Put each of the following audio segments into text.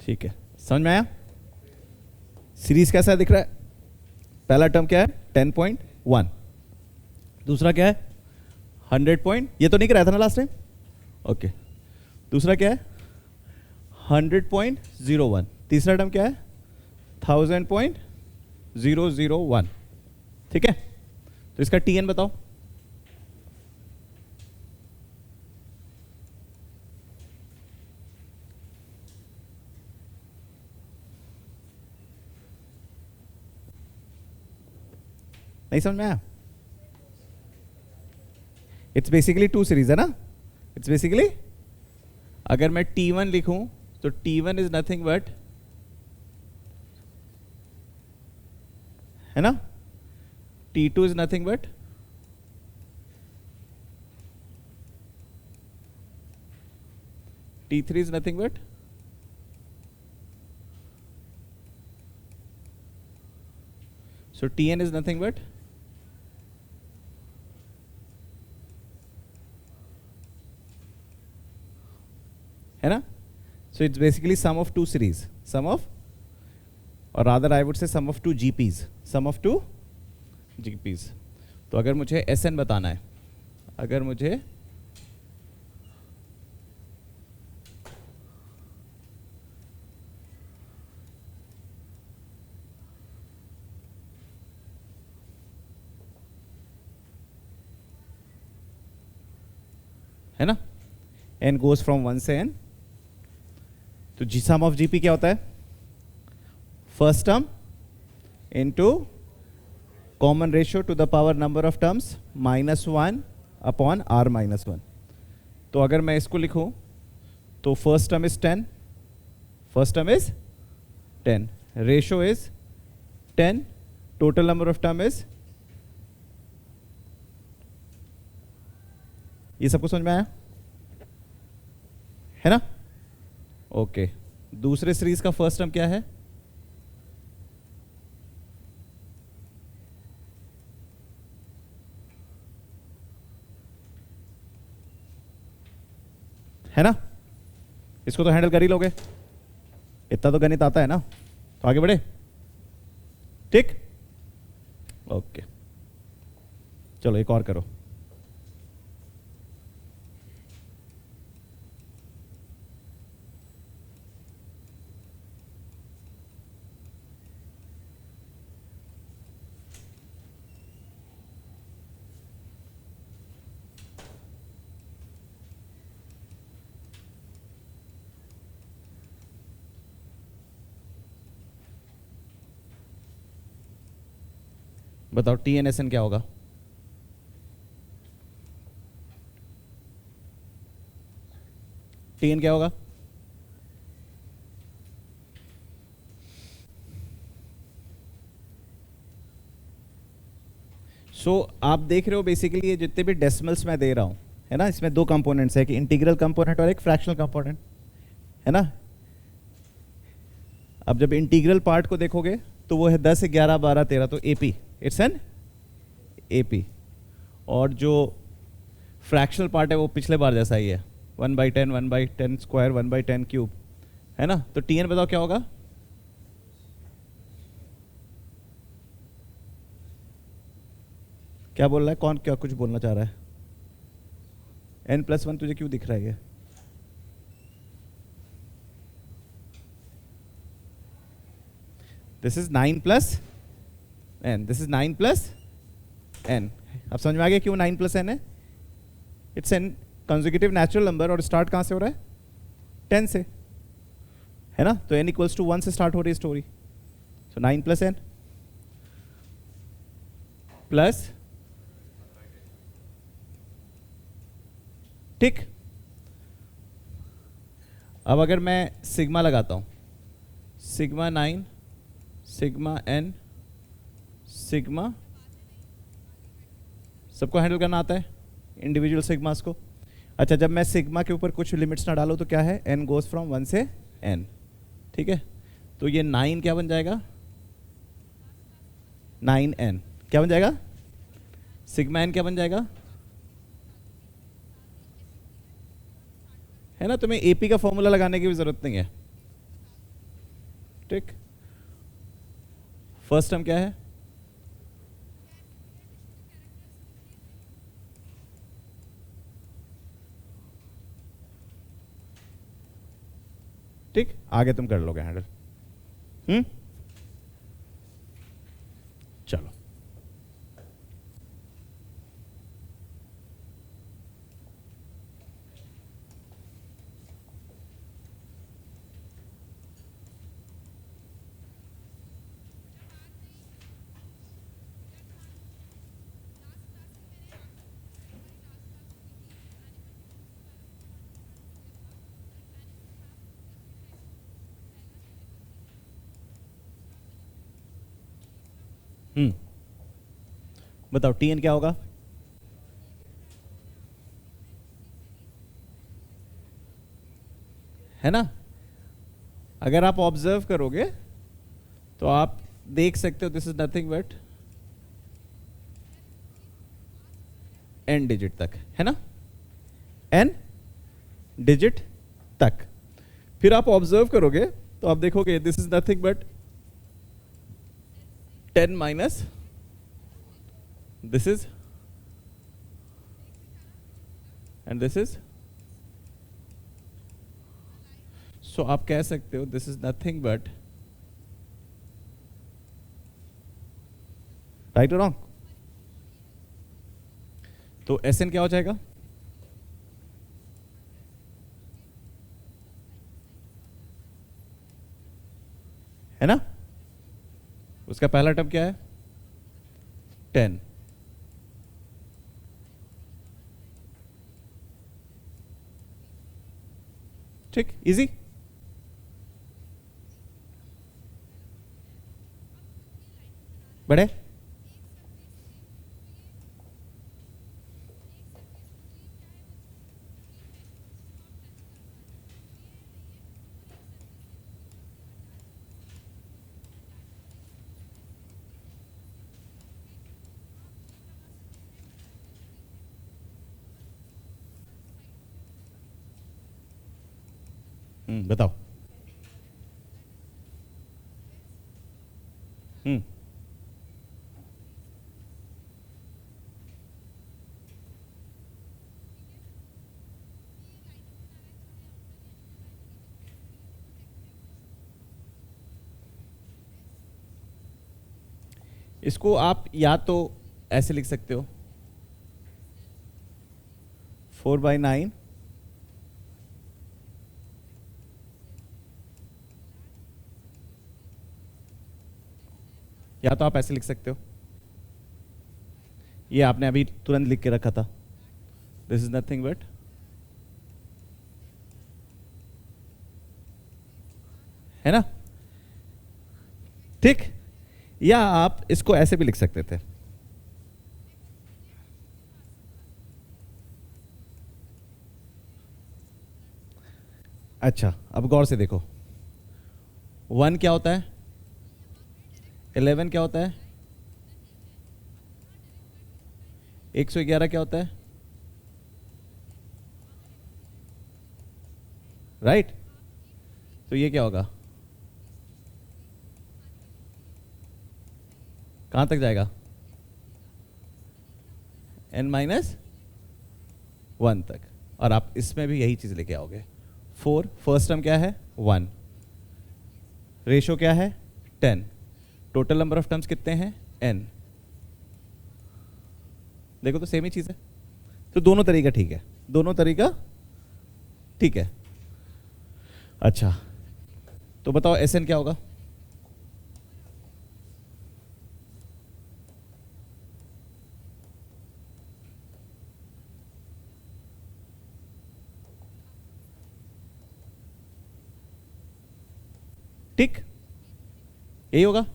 ठीक है, समझ में आया? सीरीज कैसा दिख रहा है? पहला टर्म क्या है? 10.1। दूसरा क्या है? 100 ये तो नहीं कराया था ना लास्ट टाइम? ओके। दूसरा क्या है? 100.01। तीसरा टर्म क्या है? 1000.001। ठीक है, तो इसका टीएन बताओ। नहीं समझ में आया? इट्स बेसिकली टू सीरीज है ना? इट्स बेसिकली, अगर मैं T1 लिखूं तो T1 इज नथिंग बट, है ना, T2 is nothing but T3 is nothing but so Tn is nothing but है ना? So it's basically sum of two series, sum of, or rather I would say sum of two GPs, sum of two GPs। तो अगर मुझे Sn बताना है, अगर मुझे है ना, n goes from 1 से n, तो जी सम ऑफ जीपी क्या होता है? First term into common ratio two the power number of terms -1 upon r-1। तो अगर मैं इसको लिखूं तो first term is 10, first term is 10, ratio is 10, total number of term is, ये सबको समझ में आया? है ना? ओके। दूसरे सीरीज का फर्स्ट टर्म क्या है? है ना? इसको तो हैंडल कर ही लोगे, इतना तो गणित आता है ना, तो आगे बढ़े। ठीक, ओके, चलो एक और करो। बताओ TNSN क्या होगा? TN क्या होगा? आप देख रहे हो बेसिकली ये जितने भी डेसिमल्स मैं दे रहा हूं, है ना, इसमें दो कंपोनेंट्स है, कि इंटीग्रल कंपोनेंट और एक फ्रैक्शनल कंपोनेंट, है ना। अब जब इंटीग्रल पार्ट को देखोगे तो वो है 10, 11, 12, 13, तो एपी, इट्स एन एपी। और जो फ्रैक्शनल पार्ट है वो पिछले बार जैसा ही है, 1/10, 1/10 स्क्वायर, 1/10 क्यूब, है ना। तो टीएन बताओ क्या होगा? क्या बोल रहा है कौन? क्या कुछ बोलना चाह रहा है? n+1 तुझे क्यों दिख रहा है ये? This is 9 + n, this is 9 + n। अब समझ में आ गया क्यों 9 + n है? It's an consecutive natural number, और स्टार्ट कहां से हो रहा है? 10 से, है ना। तो n = 1 से स्टार्ट हो रही है स्टोरी। सो 9 + n प्लस, ठीक। अब अगर मैं सिग्मा लगाता हूं, सिग्मा 9, सिग्मा n, सिग्मा, सबको हैंडल करना आता है इंडिविजुअल सिग्मास को। अच्छा, जब मैं सिग्मा के ऊपर कुछ लिमिट्स ना डालूं तो क्या है? n goes from 1 से n, ठीक है। तो ये 9 क्या बन जाएगा? 9n क्या बन जाएगा? सिग्मा n क्या बन जाएगा? है ना, तुम्हें एपी का फॉर्मूला लगाने की भी जरूरत नहीं है, ठीक, फर्स्ट टर्म क्या है? ठीक, आगे तुम कर लोगे हैंडल। चलो, बताओ टी एन क्या होगा? है ना, अगर आप ऑब्जर्व करोगे तो आप देख सकते हो this is nothing but an digit तक, है ना, एन डिजिट तक। फिर आप ऑब्जर्व करोगे तो आप देखोगे this is nothing but 10 minus this is and this is, so आप कह सकते हो this is nothing but, right और रॉन्ग? तो एस एन क्या हो जाएगा? है ना, उसका पहला टर्म क्या है? 10। ठीक, इजी। बड़े बताओ। इसको आप या तो ऐसे लिख सकते हो 4/9 या तो आप ऐसे लिख सकते हो, ये आपने अभी तुरंत लिख के रखा था, दिस इज नथिंग बट, है ना, ठीक। या आप इसको ऐसे भी लिख सकते थे, अच्छा अब गौर से देखो, 1 क्या होता है, 11 क्या होता है, 111 क्या होता है, राइट? तो ये क्या होगा, कहां तक जाएगा, n माइनस 1 तक। और आप इसमें भी यही चीज लेके आओगे, 4 फर्स्ट टर्म क्या है 1, रेशो क्या है 10, टोटल नंबर ऑफ टर्म्स कितने हैं n, देखो तो सेम ही चीज है। तो दोनों तरीका ठीक है, दोनों तरीका ठीक है। अच्छा तो बताओ एस एन क्या होगा, ठीक यही होगा।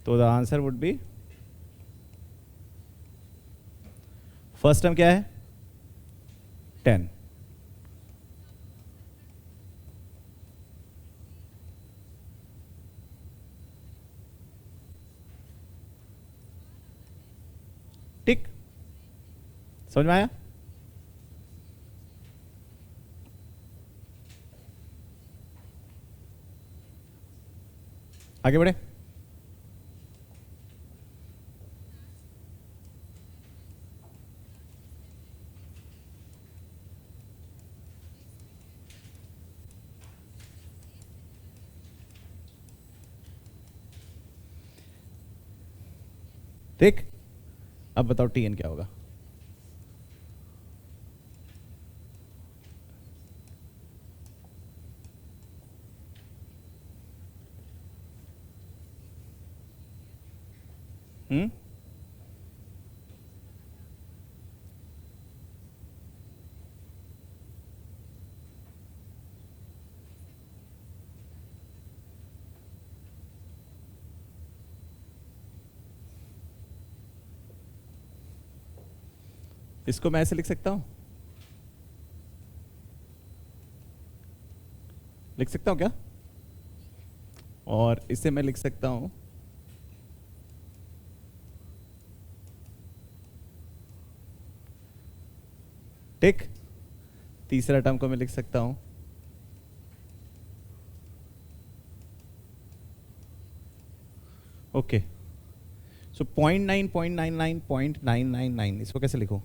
तो the answer would be, first term क्या है 10, ठीक, समझ में आया? आगे बढ़े। ठीक, अब बताओ टी एन क्या होगा। हम्म, इसको मैं ऐसे लिख सकता हूं, लिख सकता हूं क्या? और इसे मैं लिख सकता हूं ठीक। तीसरा टर्म को मैं लिख सकता हूं ओके। सो 0.9, इसको कैसे लिखूं?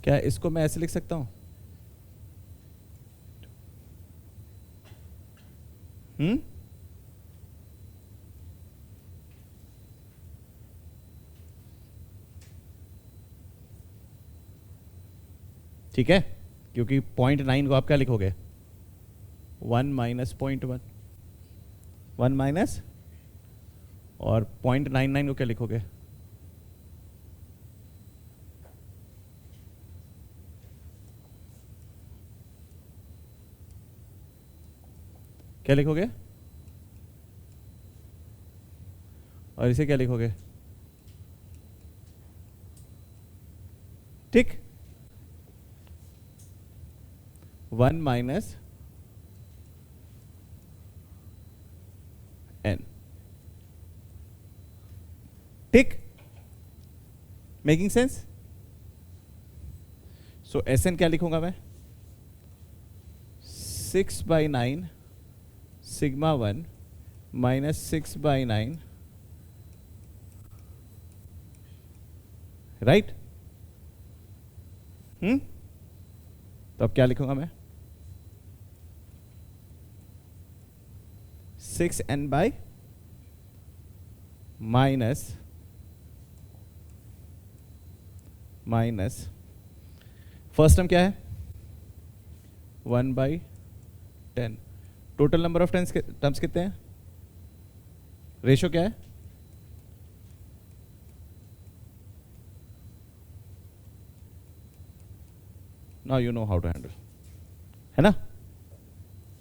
क्या इसको मैं ऐसे लिख सकता हूं? हम्म, ठीक है, क्योंकि 0.9 को आप क्या लिखोगे? 1 माइनस 0.1, 1 माइनस, और 0.99 को क्या लिखोगे? क्या लिखोगे? और इसे क्या लिखोगे? ठीक, 1 माइनस n। ठीक, मेकिंग सेंस? सो एस एन क्या लिखूंगा मैं? 6/9 सिग्मा 1 माइनस 6/9, राइट। तो अब क्या लिखूंगा मैं? 6n by minus first term क्या है? 1/10। टोटल नंबर ऑफ टर्म्स कितने हैं? रेशो क्या है? Now you know how to handle, है ना?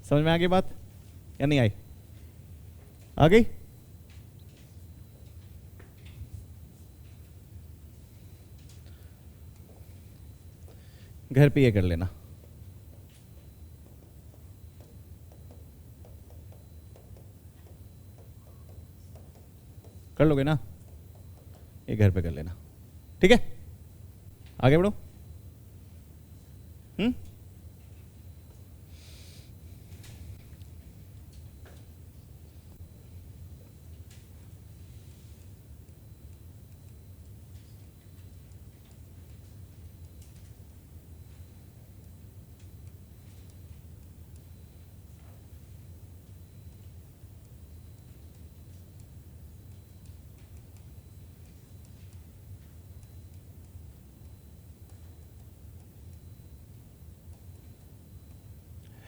समझ में आ गई बात या नहीं आई? आ गई? घर पे ये कर लेना। कर लोगे ना? ये घर पे कर लेना, ठीक है? आगे बढ़ो।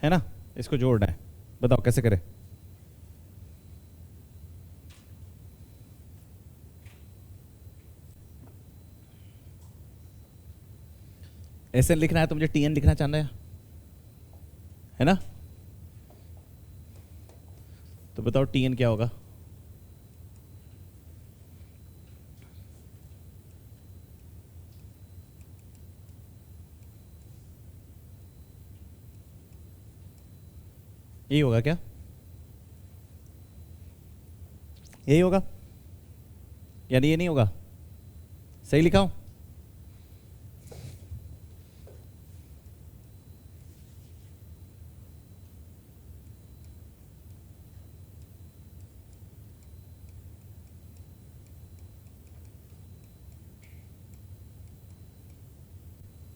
है ना? इसको जोड़ना है, बताओ कैसे करें? एस एन लिखना है तो मुझे टी एन लिखना चाहना है ना? तो बताओ टी एन क्या होगा? यही होगा क्या? यही होगा, यानी ये नहीं होगा? सही लिखा हूं?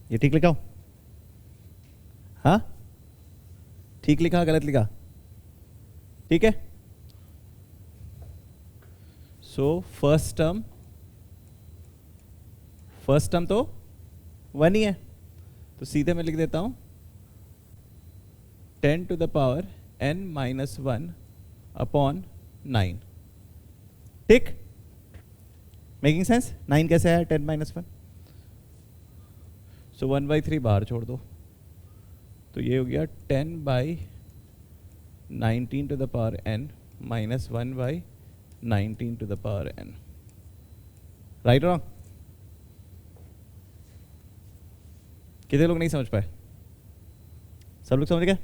ये ठीक लिखा हो? हाँ, ठीक लिखा गलत लिखा? ठीक है। सो फर्स्ट टर्म तो 1 ही है, तो सीधे मैं लिख देता हूं 10 to the power n minus 1 upon 9। ठीक, मेकिंग सेंस? 9 कैसे है 10 minus 1? सो 1/3 बाहर छोड़ दो, तो ये हो गया 10/19 to the power n minus 1/19 to the power n। Right wrong? कितने लोग नहीं समझ पाए? सब लोग समझ गए?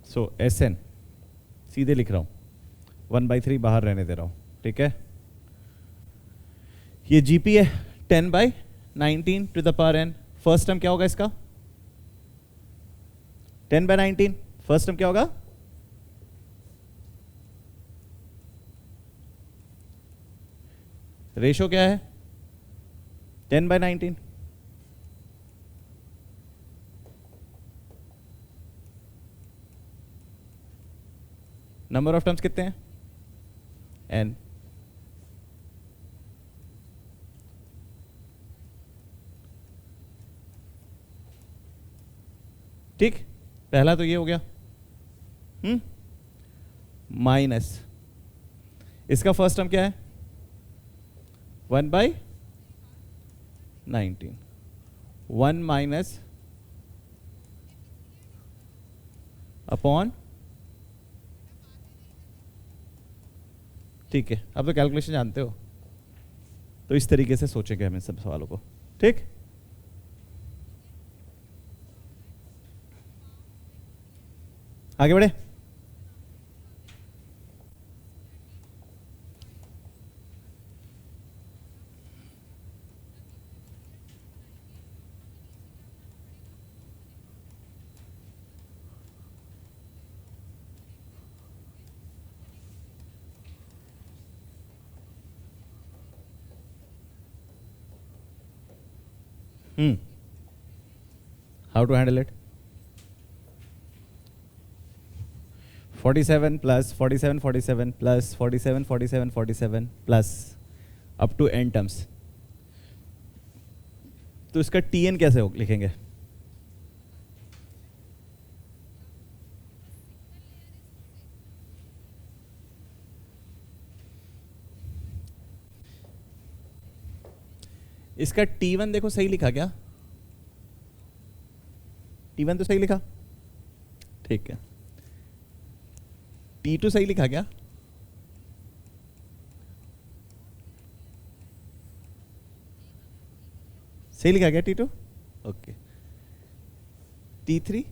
सो Sn सीधे लिख रहा हूं, 1/3 बाहर रहने दे रहा हूं, ठीक है। ये जीपी है 10/19 to the power n। First term क्या होगा इसका? 10/19। फर्स्ट टर्म क्या होगा? रेशो क्या है? 10/19। नंबर ऑफ टर्म्स कितने हैं? n। ठीक, पहला तो ये हो गया, माइनस इसका फर्स्ट टर्म क्या है? 1/19। 1 माइनस अपॉन, ठीक है। अब तो कैलकुलेशन जानते हो, तो इस तरीके से सोचेंगे हम इन सब सवालों को, ठीक। आगे बढ़े। How to handle it? 47 plus 47 47 plus 47 47 47 plus up to n terms. तो इसका tn कैसे लिखेंगे? इसका t1 देखो सही लिखा क्या? t1 तो सही लिखा, ठीक है। t2 सही लिखा क्या? सही लिखा क्या t2? ओके। t3?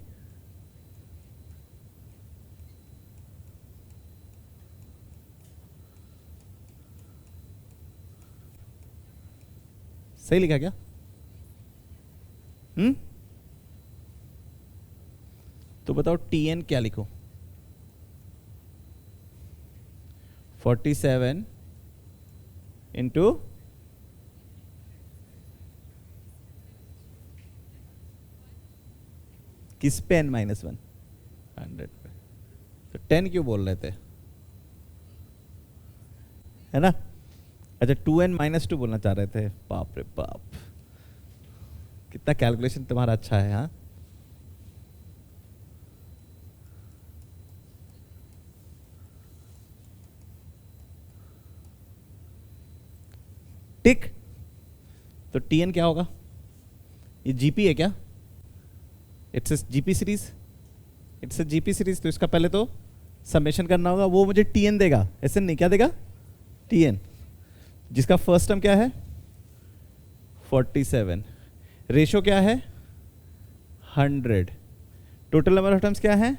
सही लिखा क्या? तो बताओ tn क्या लिखो? 47 इंटू किस पे n -1? 100 पे। तो 10 क्यों बोल रहे थे, है ना? अच्छा 2n -2 बोलना चाह रहे थे। बाप रे बाप, कितना कैलकुलेशन तुम्हारा अच्छा है। हाँ, ठीक। तो tn क्या होगा? ये जीपी है क्या? It's a GP series, it's a GP series. तो इसका पहले तो समेशन करना होगा, वो मुझे tn देगा। ऐसे नहीं, क्या देगा? tn, जिसका फर्स्ट टर्म क्या है? 47। रेशो क्या है? 100। टोटल नंबर ऑफ टर्म्स क्या है?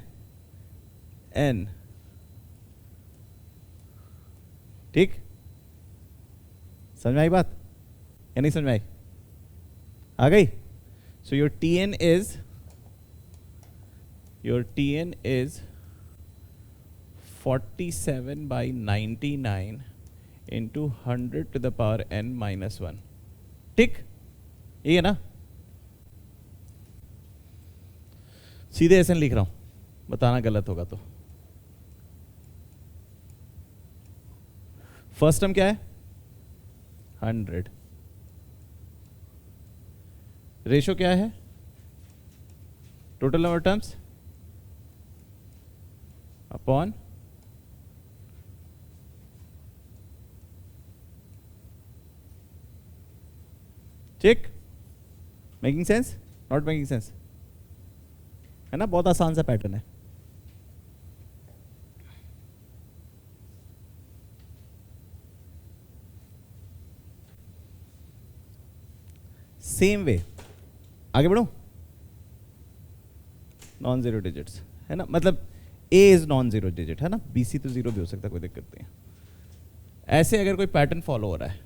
n। ठीक, समझ में आई बात या नहीं समझ में आई? आ गई? So your tn is 47/99 into 100 to the power n-1। ठीक, ये है ना? सीधे ऐसे लिख रहा हूं, बताना गलत होगा तो। फर्स्ट टर्म क्या है? 100। रेशो क्या है? टोटल नंबर टर्म्स अपॉन ठीक। Making sense? Not making sense? है ना? बहुत आसान सा पैटर्न है। सेम वे आगे बढ़ो। नॉन जीरो डिजिट्स है ना, मतलब ए इज नॉन जीरो डिजिट है ना, बीसी तो जीरो भी हो सकता है, कोई दिक्कत नहीं है। ऐसे अगर कोई पैटर्न फॉलो हो रहा है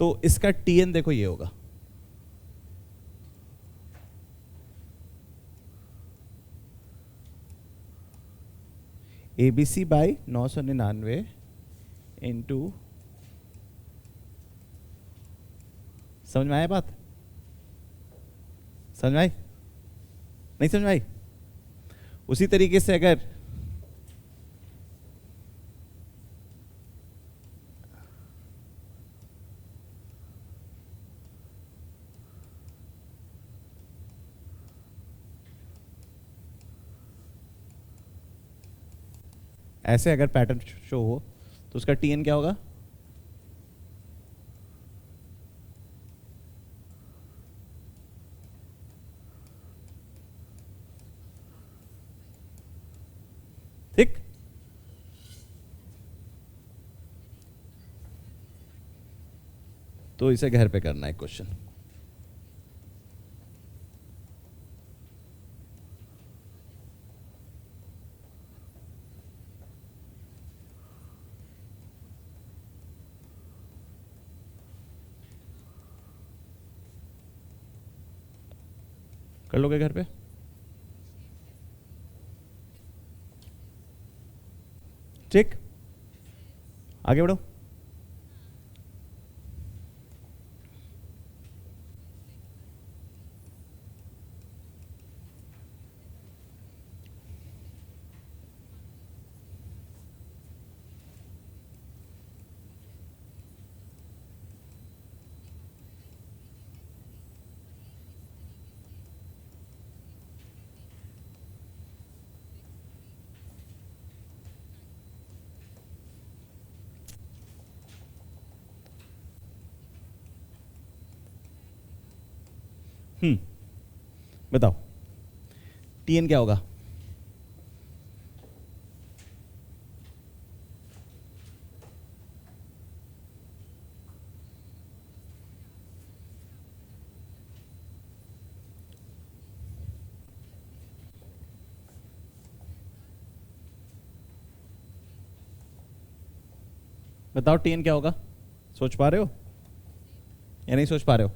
तो इसका टीएन देखो ये होगा। एबीसी बाई 999 इंटू, समझ में आया बात? समझ में आई? नहीं समझ में आई? उसी तरीके से अगर ऐसे अगर पैटर्न शो हो तो उसका टीएन क्या होगा? ठीक, तो इसे घर पे करना है क्वेश्चन। कर लोगे घर पे? ठीक, आगे बढ़ो। बताओ टीएन क्या होगा? बताओ टीएन क्या होगा? सोच पा रहे हो या नहीं सोच पा रहे हो?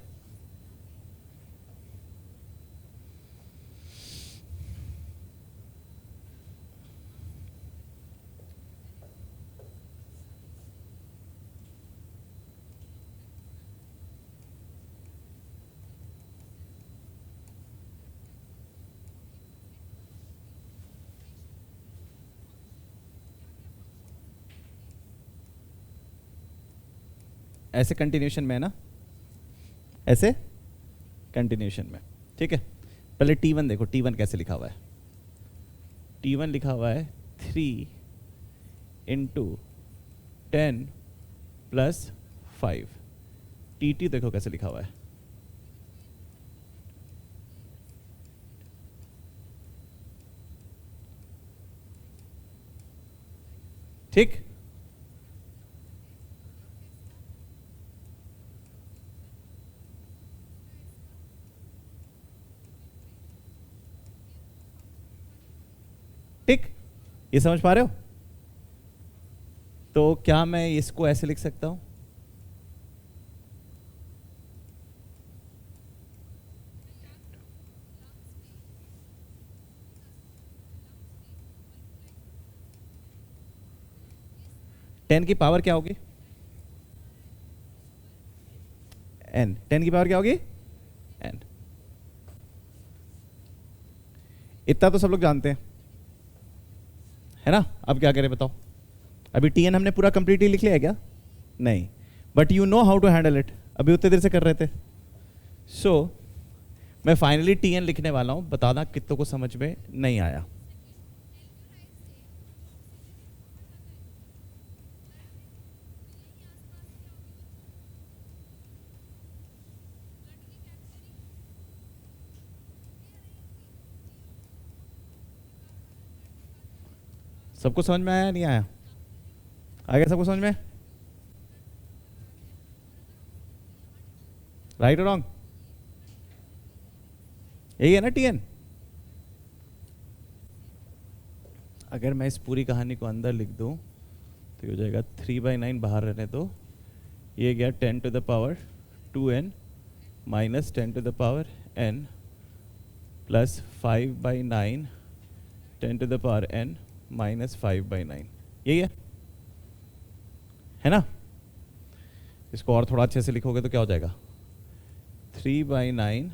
ऐसे कंटिन्यूशन में है ना, ऐसे कंटिन्यूशन में। ठीक है, पहले T1 देखो, T1 कैसे लिखा हुआ है? T1 लिखा हुआ है 3 इंटू 10 प्लस 5। T2 देखो कैसे लिखा हुआ है? ठीक, ठीक, ये समझ पा रहे हो? तो क्या मैं इसको ऐसे लिख सकता हूं? 10 की पावर क्या होगी? n। 10 की पावर क्या होगी? n। इतना तो सब लोग जानते हैं, है ना? अब क्या करें बताओ? अभी टी एन हमने पूरा कंप्लीटली लिख लिया है क्या? नहीं, but you know how to handle it. अभी उतने देर से कर रहे थे। सो मैं फाइनली टी एन लिखने वाला हूं, बताना कितनों को समझ में नहीं आया। सबको समझ में आया नहीं आया? आ गया सबको समझ में? राइट और रॉन्ग? यही है ना टी एन? अगर मैं इस पूरी कहानी को अंदर लिख दूं तो ये हो जाएगा 3/9, बाहर रहने दो, ये गया 10 to the power 2n minus 10 to the power n plus 5/9 10 to the power n minus 5/9। यही है ना? इसको और थोड़ा अच्छे से लिखोगे तो क्या हो जाएगा? 3/9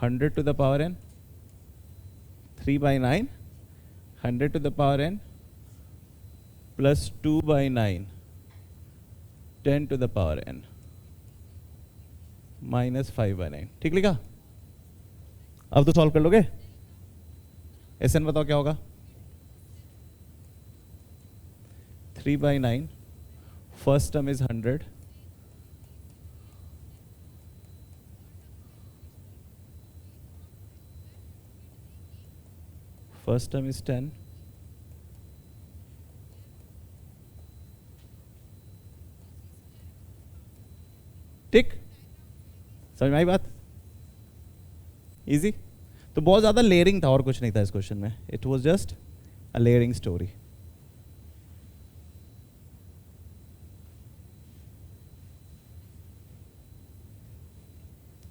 100 to the power n, 3/9 100 to the power n plus 2/9 10 to the power n minus 5/9। ठीक लिखा? अब तो सॉल्व कर लोगे। एस एन बताओ क्या होगा? 3/9 first term is 100 first term is 10 ठीक? समझ में आई बात? इजी? तो बहुत ज्यादा लेयरिंग था और कुछ नहीं था इस क्वेश्चन में। It was just a layering story.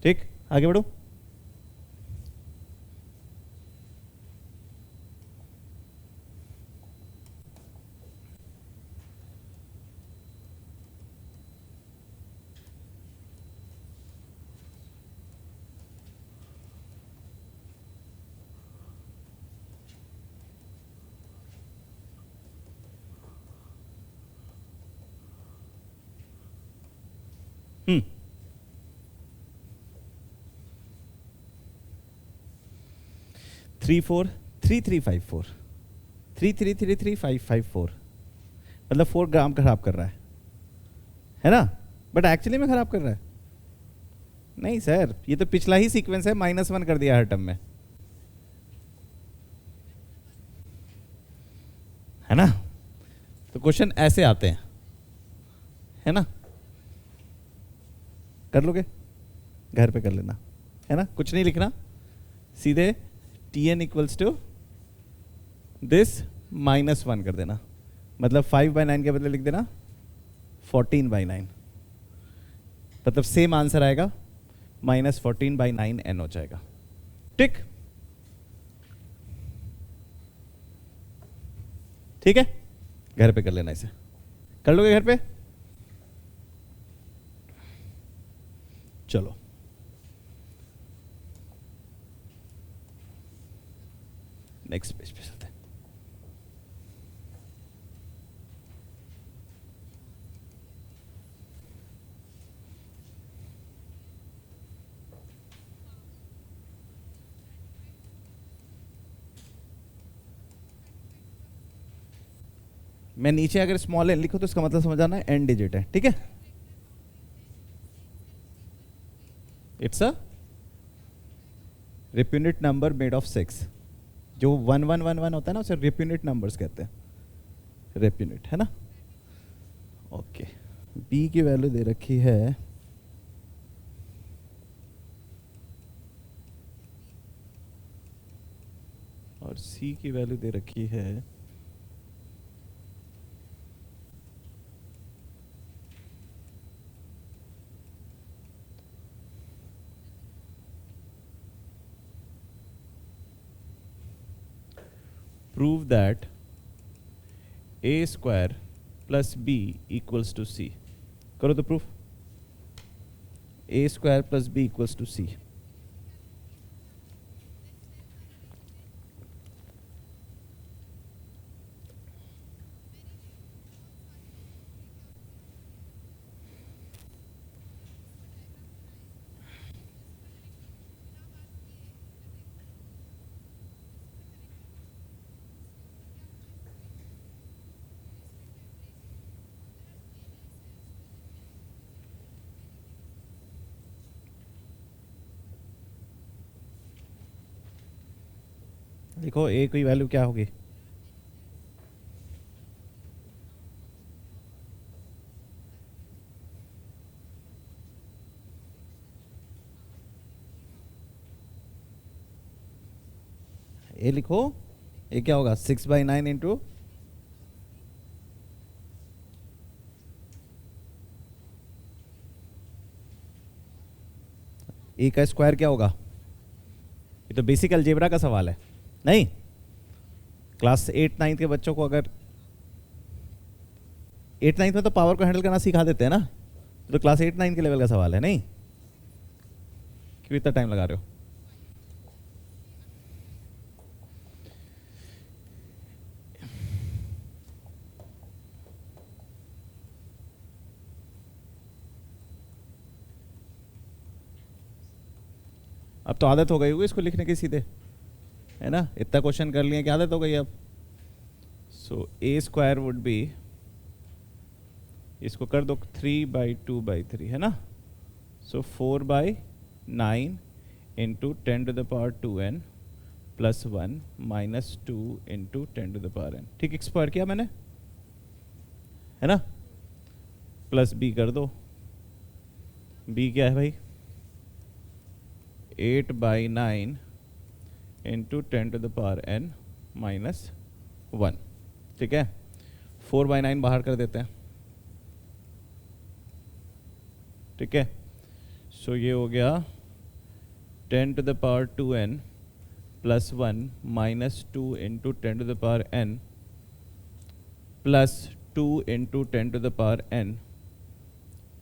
ठीक, आगे बढ़ो। हम्म 34335 3333554 मतलब 4 ग्राम खराब कर रहा है ना? बट एक्चुअली में खराब कर रहा है? नहीं सर, ये तो पिछला ही सीक्वेंस है, -1 कर दिया हर टर्म में, है ना? तो क्वेश्चन ऐसे आते हैं, है ना? कर लोगे? घर पे कर लेना, है ना? कुछ नहीं लिखना, सीधे T N equals to this -1 कर देना। मतलब 5/9 के बदले लिख देना 14/9, मतलब सेम आंसर आएगा, -14/9 n हो जाएगा। ठीक? ठीक है, घर पे कर लेना इसे। कर लोगे घर पे? चलो नेक्स्ट पेज पे चलते हैं। मैं नीचे अगर स्मॉल एन लिखो तो इसका मतलब समझ आना एन डिजिट है, ठीक है? It's a repunit number made of 6। जो 1111 होता है ना, उसे रिप्यूनिट नंबर्स कहते हैं, रिप्यूनिट, है ना? ओके, बी की वैल्यू दे रखी है और सी की वैल्यू दे रखी है prove that a square plus B equals to C. करो तो proof. A square plus B equals to C. देखो ए की वैल्यू क्या होगी? ए लिखो, ए क्या होगा? 6/9 इंटू ए का स्क्वायर क्या होगा? ये तो बेसिक अलजेब्रा का सवाल है नहीं? क्लास 8-9 के बच्चों को अगर 8-9 में तो पावर को हैंडल करना सिखा देते हैं ना, तो क्लास 8-9 के लेवल का सवाल है नहीं? क्यों इतना टाइम लगा रहे हो? अब तो आदत हो गई होगी इसको लिखने की सीधे, है ना? इतना क्वेश्चन कर लिए कि आदत हो गई अब। सो ए स्क्वायर वुड बी, इसको कर दो 3/2/3, है ना? सो 4/9 into 10⁻²n plus 1 minus 2 into 10⁻n। ठीक, स्क्वायर किया मैंने, है ना? प्लस बी कर दो। बी क्या है भाई? 8/9 इंटू 10⁻n माइनस 1। ठीक है, 4/9 बाहर कर देते हैं। ठीक है, सो ये हो गया 10⁻²n plus 1 minus 2 into 10⁻n plus 2 into 10⁻n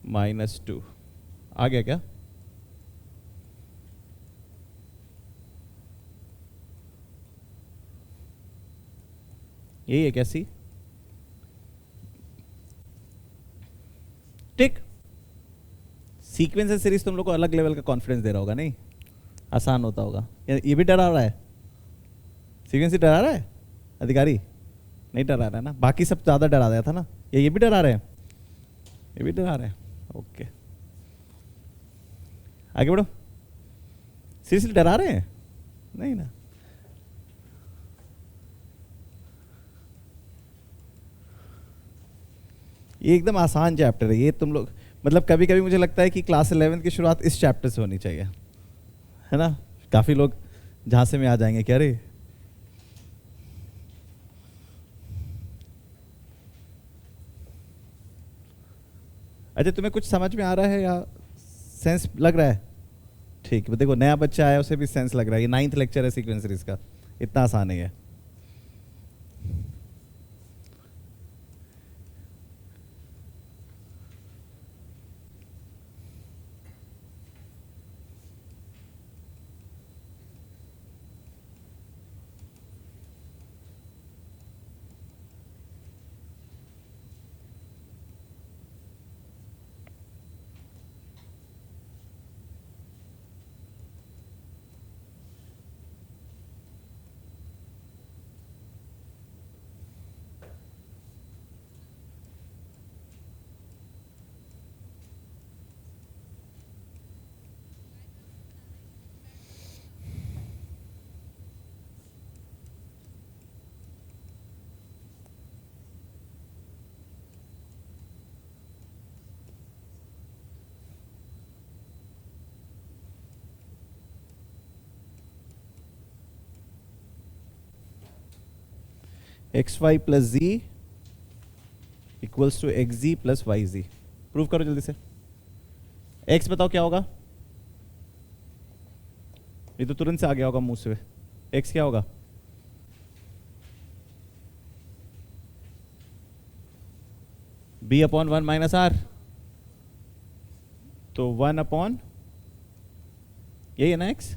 minus 2। आ गया क्या? यही है क्या सी? टिक। सीक्वेंस सीरीज तुम लोग को अलग लेवल का कॉन्फिडेंस दे रहा होगा नहीं? आसान होता होगा। ये भी डरा रहा है? सीक्वेंस ही डरा रहा है? अधिकारी नहीं डरा रहा है ना? बाकी सब ज़्यादा डरा रहा था ना? ये भी डरा रहे हैं? ये भी डरा रहे हैं? ओके, आगे बढ़ो। सीरियसली डरा रहे हैं? नहीं ना? ये एकदम आसान चैप्टर है ये। तुम लोग मतलब कभी कभी मुझे लगता है कि क्लास 11 की शुरुआत इस चैप्टर से होनी चाहिए, है ना? काफ़ी लोग झांसे में आ जाएंगे क्या रे। अच्छा, तुम्हें कुछ समझ में आ रहा है या सेंस लग रहा है? ठीक है, देखो नया बच्चा आया उसे भी सेंस लग रहा है। ये 9th लेक्चर है सीक्वेंस सीरीज का, इतना आसान नहीं है। XY plus Z equals to XZ plus YZ। प्रूव करो जल्दी से। X बताओ क्या होगा? ये तो तुरंत से आ गया होगा मुंह से। X क्या होगा? b अपॉन 1 माइनस आर, तो 1 अपॉन, यही है ना x,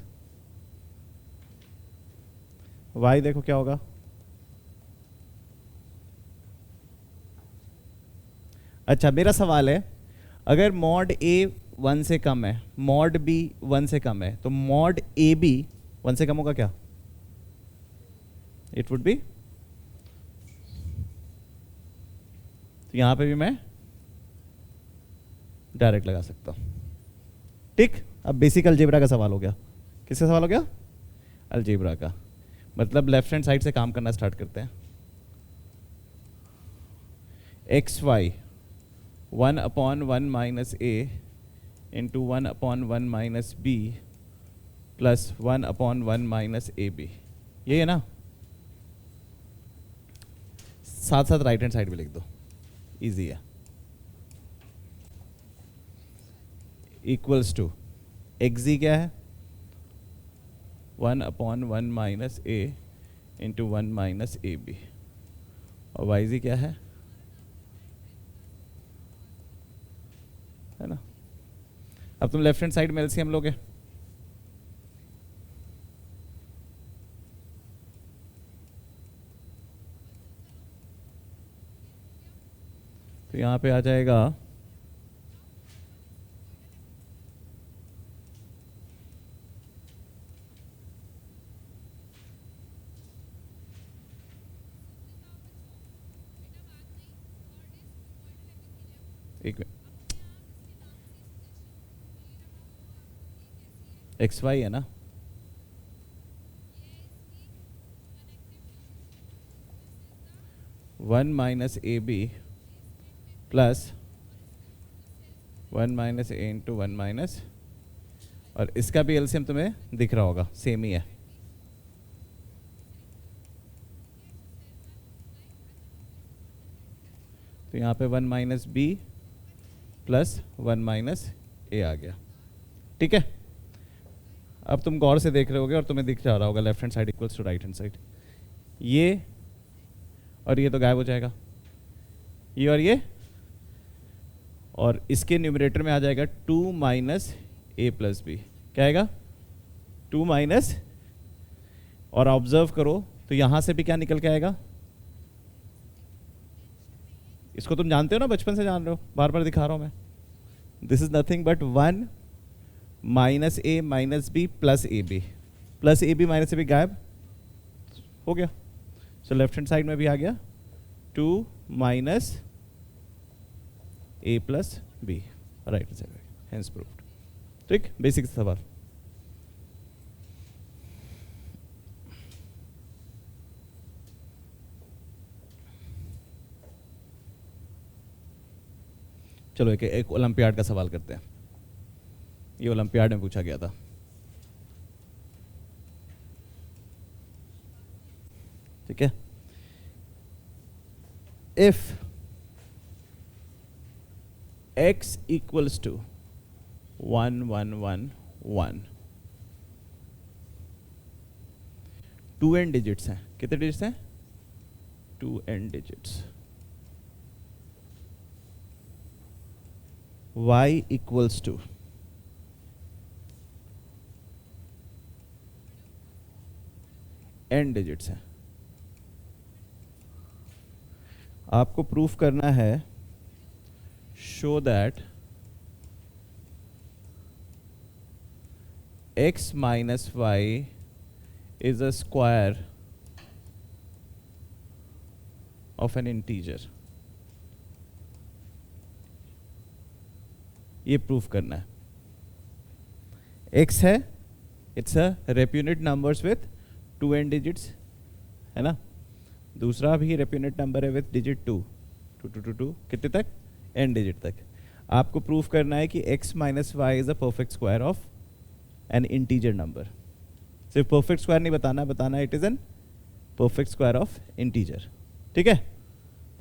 y देखो क्या होगा, अच्छा मेरा सवाल है, अगर मॉड a 1 से कम है, मॉड b 1 से कम है, तो मॉड ए बी 1 से कम होगा क्या? इट वुड बी, तो यहां पे भी मैं डायरेक्ट लगा सकता हूं। ठीक, अब बेसिक अलजेब्रा का सवाल हो गया। किसका सवाल हो गया? अलजेब्रा का। मतलब लेफ्ट हैंड साइड से काम करना स्टार्ट करते हैं। X Y 1 upon 1 minus A into 1 upon 1 minus B plus 1 upon 1 minus A B, यही है ना? साथ साथ राइट हैंड साइड भी लिख दो, इजी है। इक्वल्स टू एक्स जी क्या है? 1 upon 1 minus A into 1 minus A B, और वाई जी क्या है ना? अब तुम लेफ्ट हैंड साइड में एलसीएम लोगे, तो यहां पे आ जाएगा एक एक्स वाई है ना, one minus A B plus 1 minus A into 1 minus, और इसका भी एलसीएम तुम्हें दिख रहा होगा, सेम ही है। तो यहाँ पे 1 माइनस बी प्लस 1 माइनस ए आ गया। ठीक है, अब तुम गौर से देख रहे होगे और तुम्हें दिख जा रहा होगा left hand side equals to right hand side. ये और ये तो गायब हो जाएगा, ये और ये, और इसके न्यूमरेटर में आ जाएगा 2 माइनस ए प्लस बी। क्या आएगा? 2 माइनस, और ऑब्जर्व करो तो यहां से भी क्या निकल के आएगा? इसको तुम जानते हो ना, बचपन से जान रहे हो, बार बार दिखा रहा हूं मैं। This is nothing but 1 minus A minus B plus A B, plus A B minus A B गायब हो गया। सो लेफ्ट हैंड साइड में भी आ गया 2 minus A plus B, right hand side, hence proved. ठीक, बेसिक सवाल। चलो एक ओलंपियाड का सवाल करते हैं। ये ओलंपियाड में पूछा गया था। ठीक है, if x equals to 1 1 1 1, 2 n digits हैं। कितने डिजिट्स हैं? 2 n digits. y equals to n digits हैं। आपको प्रूफ करना है, show that x minus Y is a square of an integer. ये प्रूफ करना है। x है, it's a repunit numbers with 2 n digits, है ना? दूसरा भी रेप्यूनिट नंबर है विथ डिजिट 2 2 2 2 2, कितने तक? n डिजिट तक। आपको प्रूफ करना है कि x minus Y is a perfect square of an integer number. सिर्फ परफेक्ट स्क्वायर नहीं बताना, बताना it is an perfect square of integer. ठीक है,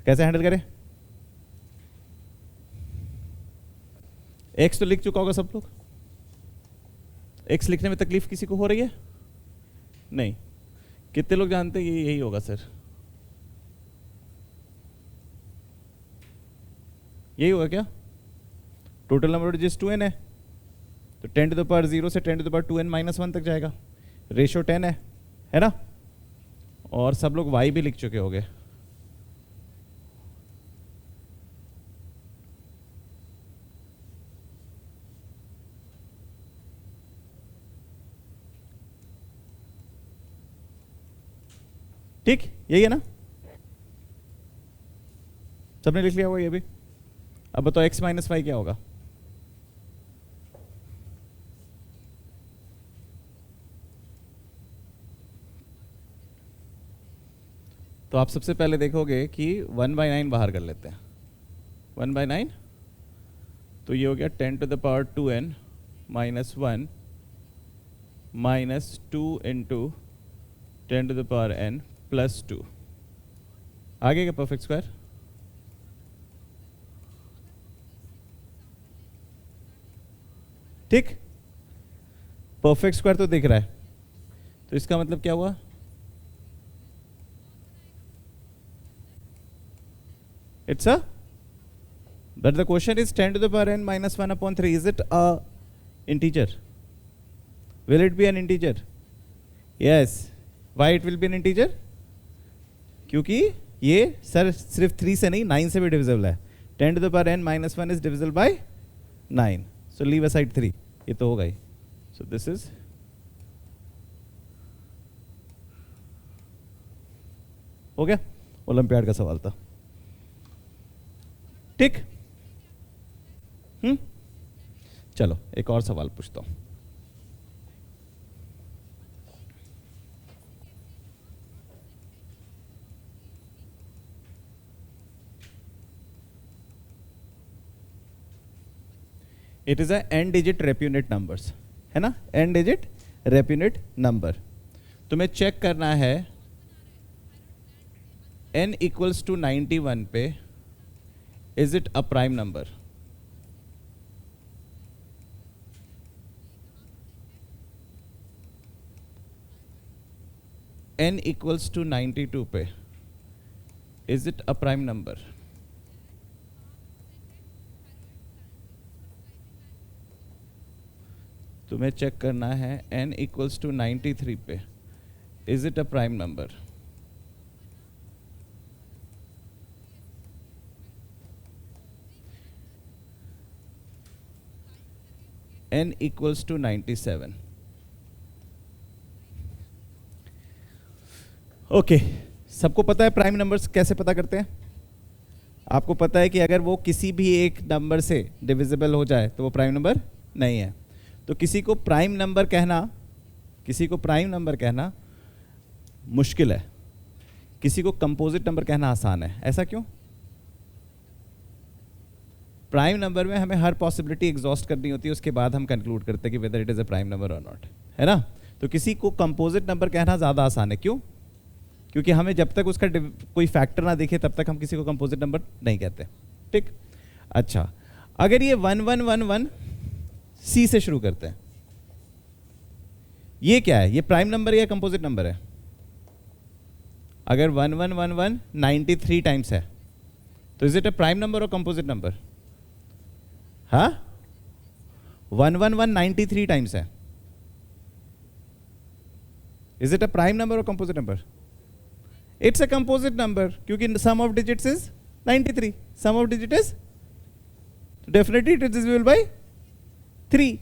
कैसे हैंडल करें? x तो लिख चुका होगा सब लोग। x लिखने में तकलीफ किसी को हो रही है? नहीं। कितने लोग जानते हैं ये यही होगा सर? यही होगा क्या? Total number of digits 2n है, तो 10 टू द पावर 0 से 10 to the power 2n minus 1 तक जाएगा, रेशियो 10 है ना? और सब लोग y भी लिख चुके होंगे। ठीक, यही है ना? सबने लिख लिया होगा ये भी। अब बताओ x माइनस वाई क्या होगा? तो आप सबसे पहले देखोगे कि 1/9 बाहर कर लेते हैं। 1/9, तो ये हो गया 10 to the power 2n minus 1 minus 2 into 10 to the power n plus 2। आगे का परफेक्ट स्क्वायर, ठीक, परफेक्ट स्क्वायर तो दिख रहा है, तो इसका मतलब क्या हुआ? It's a, but the question is 10 to the power n minus 1 upon 3. Is it a integer? Will it be an integer? Yes. Why it will be an integer? क्योंकि ये सर सिर्फ 3 से नहीं 9 से भी डिविजिबल है। 10 to the power n minus 1 is divisible by 9. So leave aside 3. ये तो होगा ही। So this is हो गया, ओलंपियाड का सवाल था। ठीक, चलो एक और सवाल पूछता हूं। It is a n digit repunit numbers, है ना? n digit repunit number. तुम्हें चेक करना है n इक्वल्स टू 91 पे is it a prime number? n equals to 92 पे is it a prime number? तुम्हें चेक करना है n equals to 93 पे is it a prime number? n equals to 97. Okay, सबको पता है प्राइम नंबर्स कैसे पता करते हैं? आपको पता है कि अगर वो किसी भी एक नंबर से डिविजिबल हो जाए तो वो प्राइम नंबर नहीं है। तो किसी को प्राइम नंबर कहना मुश्किल है, किसी को कंपोजिट नंबर कहना आसान है। ऐसा क्यों? प्राइम नंबर में हमें हर पॉसिबिलिटी एग्जॉस्ट करनी होती है, उसके बाद हम कंक्लूड करते हैं कि whether it is a prime number और नॉट, है ना? तो किसी को कंपोजिट नंबर कहना ज़्यादा आसान है। क्यों? क्योंकि हमें जब तक उसका कोई फैक्टर ना दिखे तब तक हम किसी को कंपोजिट नंबर नहीं कहते। ठीक, अच्छा, अगर ये 1111 सी से शुरू करते हैं, ये क्या है? ये प्राइम नंबर या कंपोजिट नंबर है? अगर 1111 93 टाइम्स है तो is it a prime number और कंपोजिट नंबर? हाँ, 111 93 टाइम्स है, is it a prime number और composite number? It's a composite number, क्योंकि sum of digits is 93, sum of digit is definitely it is divisible by 3,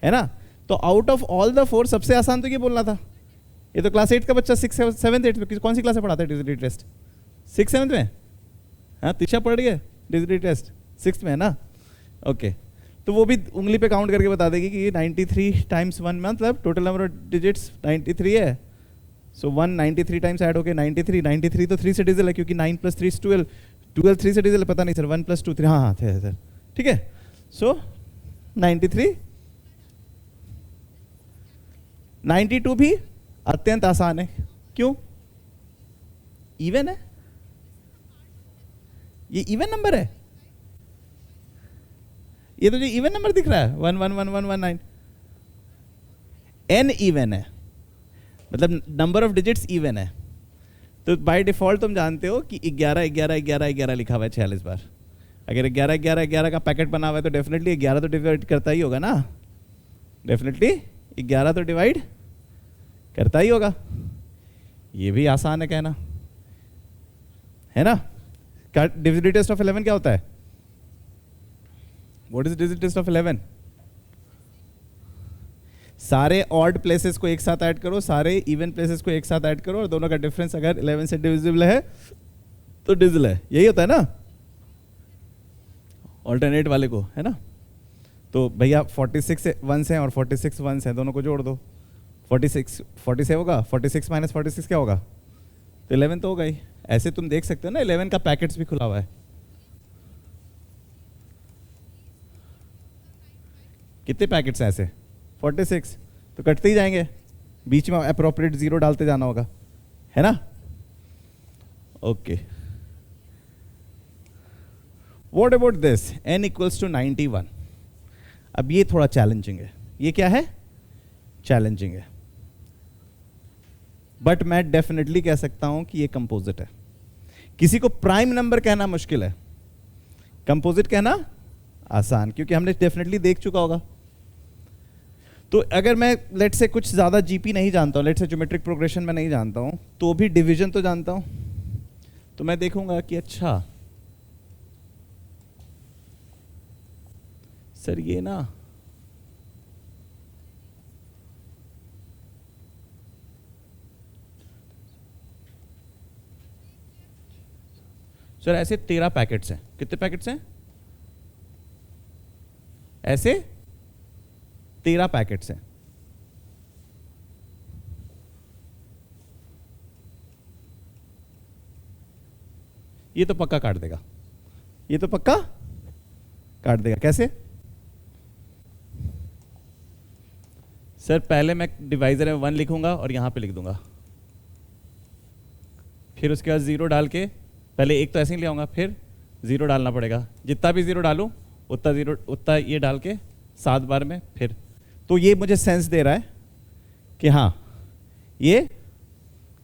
है ना? तो out of all the 4 सबसे आसान तो ये बोलना था। ये तो क्लास 8 का बच्चा 6 7 8 में कौन सी क्लास में पढ़ाता है डिजिटल टेस्ट? 6 7 में? हाँ, तीक्षा पढ़ रही है डिजिटल टेस्ट 6 में, है ना? ओके, तो वो भी उंगली पे काउंट करके बता देगी कि 93 टाइम्स 1 मतलब टोटल नंबर ऑफ डिजिट्स 93 है। सो 1 93 टाइम्स ऐड होके 93 तो 3 से डिजिटल है, क्योंकि 9 + 3 = 12 3 से डिजिटल पता नहीं सर, 1 + 2 3, हाँ थे सर, ठीक है। सो 93, 92 भी अत्यंत आसान है। क्यों? इवन है, ये इवन नंबर है, ये तो जो इवन नंबर दिख रहा है 1 1 1 1 1 9, n इवन है, मतलब नंबर ऑफ डिजिट्स इवन है। तो बाय डिफॉल्ट तुम जानते हो कि 11 11 11 11 लिखा हुआ है 46 बार। अगर 11 11 11 का पैकेट बना हुआ है तो डेफिनेटली 11 तो डिवाइड करता ही होगा ना, डेफिनेटली 11 तो डिवाइड करता ही होगा। ये भी आसान है कहना, है ना। डिविजिबिलिटी टेस्ट ऑफ 11 क्या होता है? What is divisibility test of 11? सारे ऑड प्लेसेस को एक साथ ऐड करो, सारे इवन प्लेसेस को एक साथ ऐड करो और दोनों का डिफरेंस अगर 11 से डिविजिबल है तो डिविजिबल है, यही होता है ना ऑल्टरनेट वाले को, है ना। तो भैया 46 1s हैं और 46 1s हैं, दोनों को जोड़ दो, 46 40 होगा, 46 माइनस 46 क्या होगा? तो 11 तो होगा ही। ऐसे तुम देख सकते हो ना 11 का पैकेट्स भी खुला हुआ है। कितने पैकेट्स हैं ऐसे? 46, तो कटते ही जाएंगे, बीच में अप्रोप्रिएट जीरो डालते जाना होगा, है ना। Okay, what about this n equals to 91? अब ये थोड़ा चैलेंजिंग है। ये क्या है? चैलेंजिंग है, बट मैं डेफिनेटली कह सकता हूं कि ये कंपोजिट है। किसी को प्राइम नंबर कहना मुश्किल है, कंपोजिट कहना आसान, क्योंकि हमने डेफिनेटली देख चुका होगा। तो अगर मैं लेट से कुछ ज़्यादा जीपी नहीं जानता हूँ, लेट से ज्योमेट्रिक प्रोग्रेशन में नहीं जानता हूँ, तो भी डिवीजन तो जानता हूँ, तो मैं देखूंगा कि अच्छा सर ये ना सर ऐसे 13 पैकेट्स हैं। कितने पैकेट्स हैं? ऐसे 13 पैकेट्स हैं। ये तो पक्का काट देगा, ये तो पक्का काट देगा। कैसे? सर पहले मैं डिवाइजर में 1 लिखूंगा और यहां पे लिख दूंगा, फिर उसके बाद 0 डाल के, पहले एक तो ऐसे ही ले आऊंगा, फिर 0 डालना पड़ेगा, जितना भी 0 डालूं उतना 0 उतना ये डाल के 7 बार में फिर। तो ये मुझे सेंस दे रहा है कि हाँ ये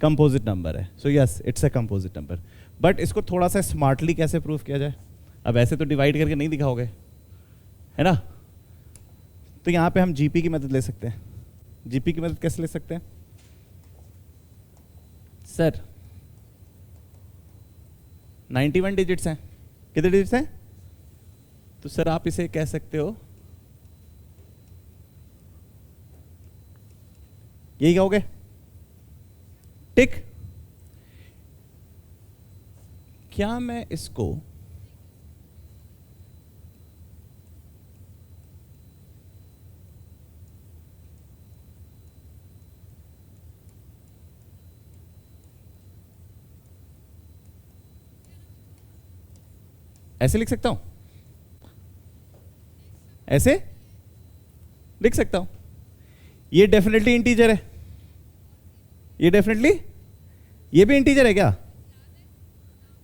कंपोजिट नंबर है। So yes it's a composite number. But इसको थोड़ा सा स्मार्टली कैसे प्रूफ किया जाए? अब ऐसे तो डिवाइड करके नहीं दिखाओगे, है ना। तो यहाँ पे हम जीपी की मदद ले सकते हैं। जीपी की मदद कैसे ले सकते हैं? सर 91 डिजिट्स हैं। कितने डिजिट्स हैं? तो सर आप इसे कह सकते हो, यही कहोगे, टिक। क्या मैं इसको ऐसे लिख सकता हूं? ऐसे लिख सकता हूं। ये डेफिनेटली इंटीजर है, ये डेफिनेटली, ये भी इंटीजर है क्या?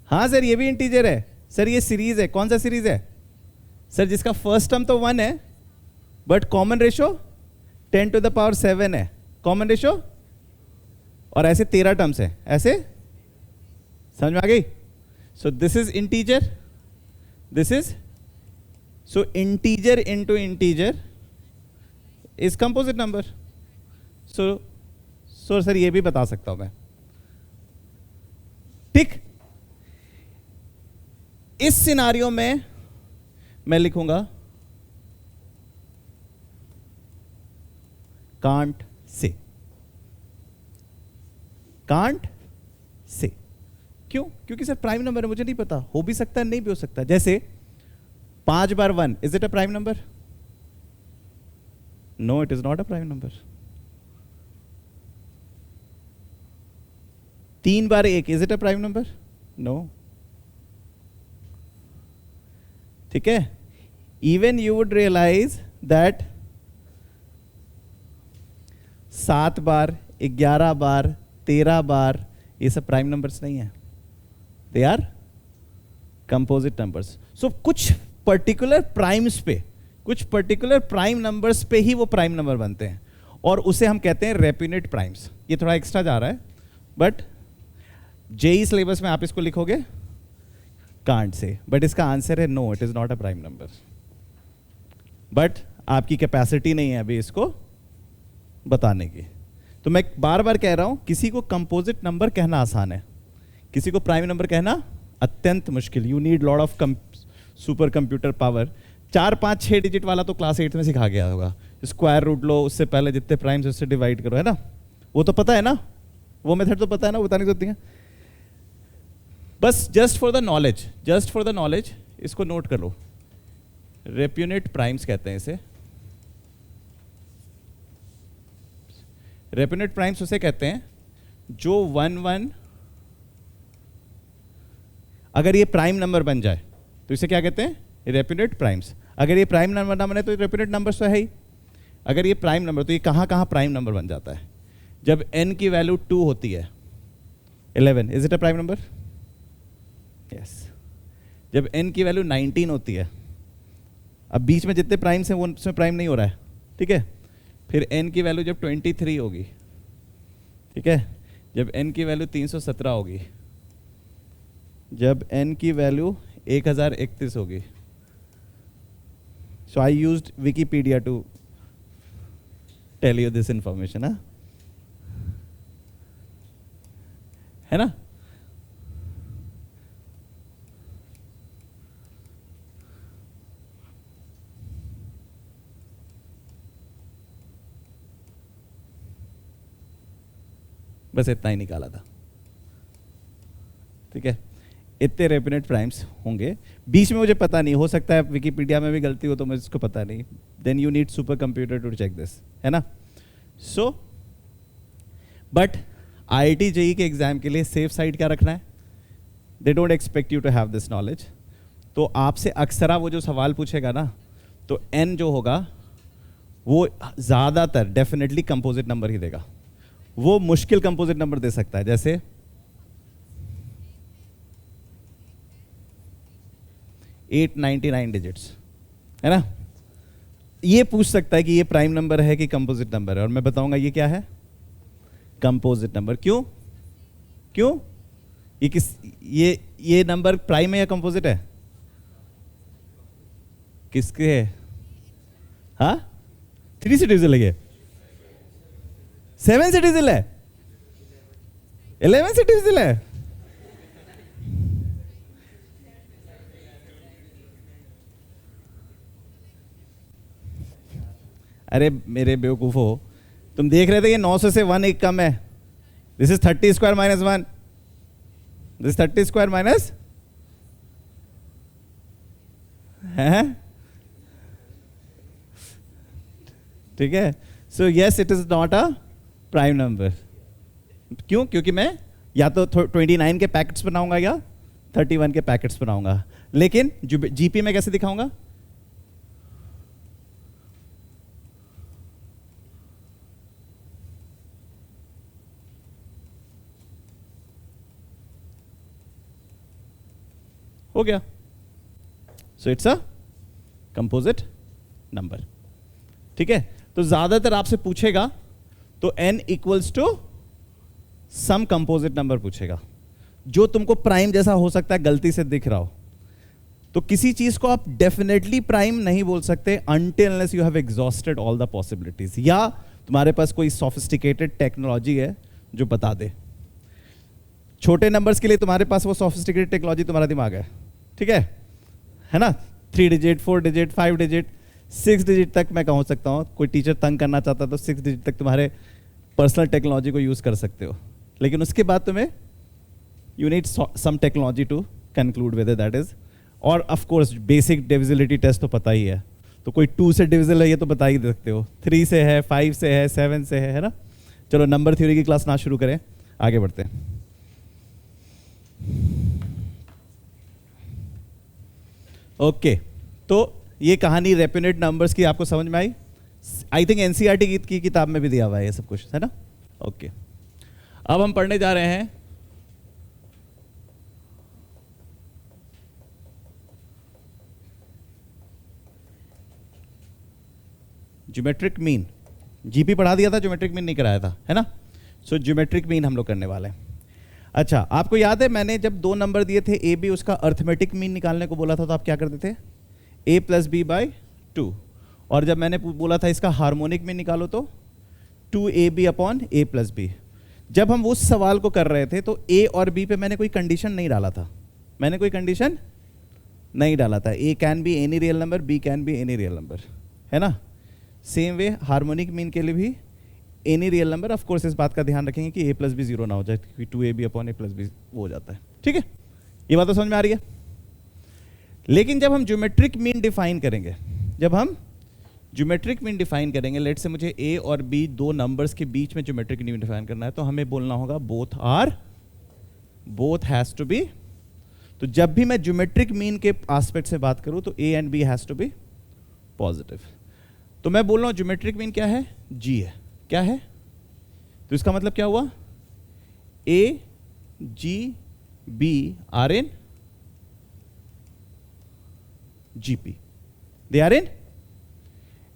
हाँ सर ये भी इंटीजर है। सर ये सीरीज है, कौन सा सीरीज है? सर जिसका फर्स्ट टर्म तो 1 है but common ratio 10 to the power 7 है, कॉमन रेशो, और ऐसे 13 टर्म्स है। ऐसे समझ में आ गई? सो this is integer, this is, so integer into integer is composite number. So sir ये भी बता सकता हूं मैं, ठीक। इस सिनारियो में मैं लिखूंगा कांट से, कांट से। क्यों? क्योंकि सर प्राइम नंबर है, मुझे नहीं पता, हो भी सकता है नहीं भी हो सकता। जैसे 5 बार 1, is it a prime number? No it is not a prime number. 3 बार 1, is it a prime number? No. ठीक है। Even you would realise that 7 बार 11 बार 13 बार ये सब प्राइम नंबर्स नहीं है, they are composite numbers. So कुछ पर्टिकुलर प्राइम्स पे, कुछ पर्टिकुलर प्राइम नंबर्स पे ही वो प्राइम नंबर बनते हैं और उसे हम कहते हैं रेपिनेट प्राइम्स। ये थोड़ा एक्स्ट्रा जा रहा है बट जेई सिलेबस में आप इसको लिखोगे कांट से, बट इसका आंसर है no, it is not a prime number. But आपकी कैपेसिटी नहीं है अभी इसको बताने की। तो मैं बार बार कह रहा हूं, किसी को कंपोजिट नंबर कहना आसान है, किसी को प्राइम नंबर कहना अत्यंत मुश्किल। You need lot of super computer power. 4 5 6 digit वाला तो क्लास 8 में सिखा गया होगा, स्क्वायर रूट लो, उससे पहले जितने प्राइम्स उससे डिवाइड करो, है ना, वो तो पता है ना, वो मेथड तो पता है ना, वो बताने की जरूरत नहीं है। बस जस्ट फॉर द नॉलेज इसको नोट कर लो। रेप्यूनेट प्राइम्स कहते हैं इसे। रेप्यूनेट प्राइम्स उसे कहते हैं जो 1 1, अगर ये प्राइम नंबर बन जाए तो इसे क्या कहते हैं, रेप्यूनेट प्राइम्स। अगर ये प्राइम नंबर ना बने तो रेप्यूनेट नंबर तो है ही। अगर ये प्राइम नंबर, तो ये कहाँ कहाँ प्राइम नंबर बन जाता है, जब n की वैल्यू 2 होती है, 11, is it a prime number? Yes. जब n की वैल्यू 19 होती है, अब बीच में जितने प्राइम्स हैं वो उसमें प्राइम नहीं हो रहा है, ठीक है। फिर n की वैल्यू जब 23 होगी, ठीक है, जब n की वैल्यू 317 होगी, जब n की वैल्यू 1031 होगी। So I used Wikipedia to tell you this information, है ना। बस इतना ही निकाला था, ठीक है। इतने रेप्यूनेट प्राइम्स होंगे। बीच में मुझे पता नहीं, हो सकता है विकिपीडिया में भी गलती हो तो मुझे इसको पता नहीं, then you need super computer to check this, है ना। सो बट IIT JEE के एग्जाम के लिए सेफ साइड क्या रखना है, they don't expect you to have this knowledge. तो आपसे अक्सर वो जो सवाल पूछेगा ना, तो n जो होगा वो ज़्यादातर डेफिनेटली कंपोजिट नंबर ही देगा। वो मुश्किल कंपोजिट नंबर दे सकता है, जैसे 899 डिजिट्स, है ना। ये पूछ सकता है कि ये प्राइम नंबर है कि कंपोजिट नंबर है, और मैं बताऊंगा ये क्या है, कंपोजिट नंबर। क्यों क्यों ये नंबर प्राइम है या कंपोजिट है, किसके है? हाँ, 3 से डिविजिबल है, 7 से डिविजिबल है, 11 से डिविजिबल है। अरे मेरे बेवकूफो, तुम देख रहे थे कि 900 से 1 एक कम है। This is 30 square minus 1, this 30 square minus है, ठीक है। So yes, it is not a prime number. क्यों? क्योंकि मैं या तो 29 के पैकेट्स बनाऊंगा या 31 के पैकेट्स बनाऊंगा, लेकिन जीपी में कैसे दिखाऊंगा, हो गया। So it's a composite number, ठीक है। तो ज्यादातर आपसे पूछेगा तो n equals to some composite number पूछेगा, जो तुमको प्राइम जैसा हो सकता है गलती से दिख रहा हो। तो किसी चीज को आप डेफिनेटली प्राइम नहीं बोल सकते until unless you have exhausted all the possibilities, या तुम्हारे पास कोई सोफिस्टिकेटेड टेक्नोलॉजी है जो बता दे। छोटे नंबर्स के लिए तुम्हारे पास वो सोफिस्टिकेटेड टेक्नोलॉजी तुम्हारा दिमाग है, ठीक है ना। 3 डिजिट, 4 डिजिट, 5 डिजिट, 6 डिजिट तक मैं कहूँ सकता हूँ। कोई टीचर तंग करना चाहता तो 6 डिजिट तक तुम्हारे पर्सनल टेक्नोलॉजी को यूज कर सकते हो, लेकिन उसके बाद तुम्हें you need some technology to conclude with that is. और of course basic divisibility test तो पता ही है, तो कोई 2 से डिविजिबल है ये तो बता ही सकते हो, 3 से है, 5 से है, 7 से है ना। चलो नंबर थ्योरी की क्लास ना शुरू करें, आगे बढ़ते हैं। ओके, तो ये कहानी रेप्यूनेट नंबर्स की आपको समझ में आई। आई थिंक एनसीईआरटी की किताब में भी दिया हुआ है ये सब कुछ, है ना। ओके, अब हम पढ़ने जा रहे हैं ज्योमेट्रिक मीन। जीपी पढ़ा दिया था, ज्योमेट्रिक मीन नहीं कराया था, है ना। सो ज्योमेट्रिक मीन हम लोग करने वाले हैं। अच्छा, आपको याद है मैंने जब दो नंबर दिए थे ए बी, उसका अर्थमेटिक मीन निकालने को बोला था, तो आप क्या करते थे? ए प्लस बी बाई 2। और जब मैंने बोला था इसका हार्मोनिक मीन निकालो तो 2ab upon A plus B. जब हम उस सवाल को कर रहे थे तो ए और बी पे मैंने कोई कंडीशन नहीं डाला था, मैंने कोई कंडीशन नहीं डाला था। A can be any real number, B can be any real number, है ना? सेम वे हार्मोनिक मीन के लिए भी any real number. Of course इस बात का ध्यान रखेंगे कि ए प्लस बी जीरो ना हो जाए, क्योंकि 2ab upon A plus B वो हो जाता है। ठीक है, ये बात तो समझ में आ रही है। लेकिन जब हम ज्योमेट्रिक मीन डिफाइन करेंगे, जब हम ज्योमेट्रिक मीन डिफाइन करेंगे, लेट से मुझे ए और बी दो नंबर्स के बीच में ज्योमेट्रिक मीन डिफाइन करना है, तो हमें बोलना होगा बोथ हैज टू बी। तो जब भी मैं ज्योमेट्रिक मीन के एस्पेक्ट से बात करूं तो A and B has to be positive. तो मैं बोल रहा हूं ज्योमेट्रिक मीन क्या है? जी है। क्या है? तो इसका मतलब क्या हुआ? A G B are in GP, they are in.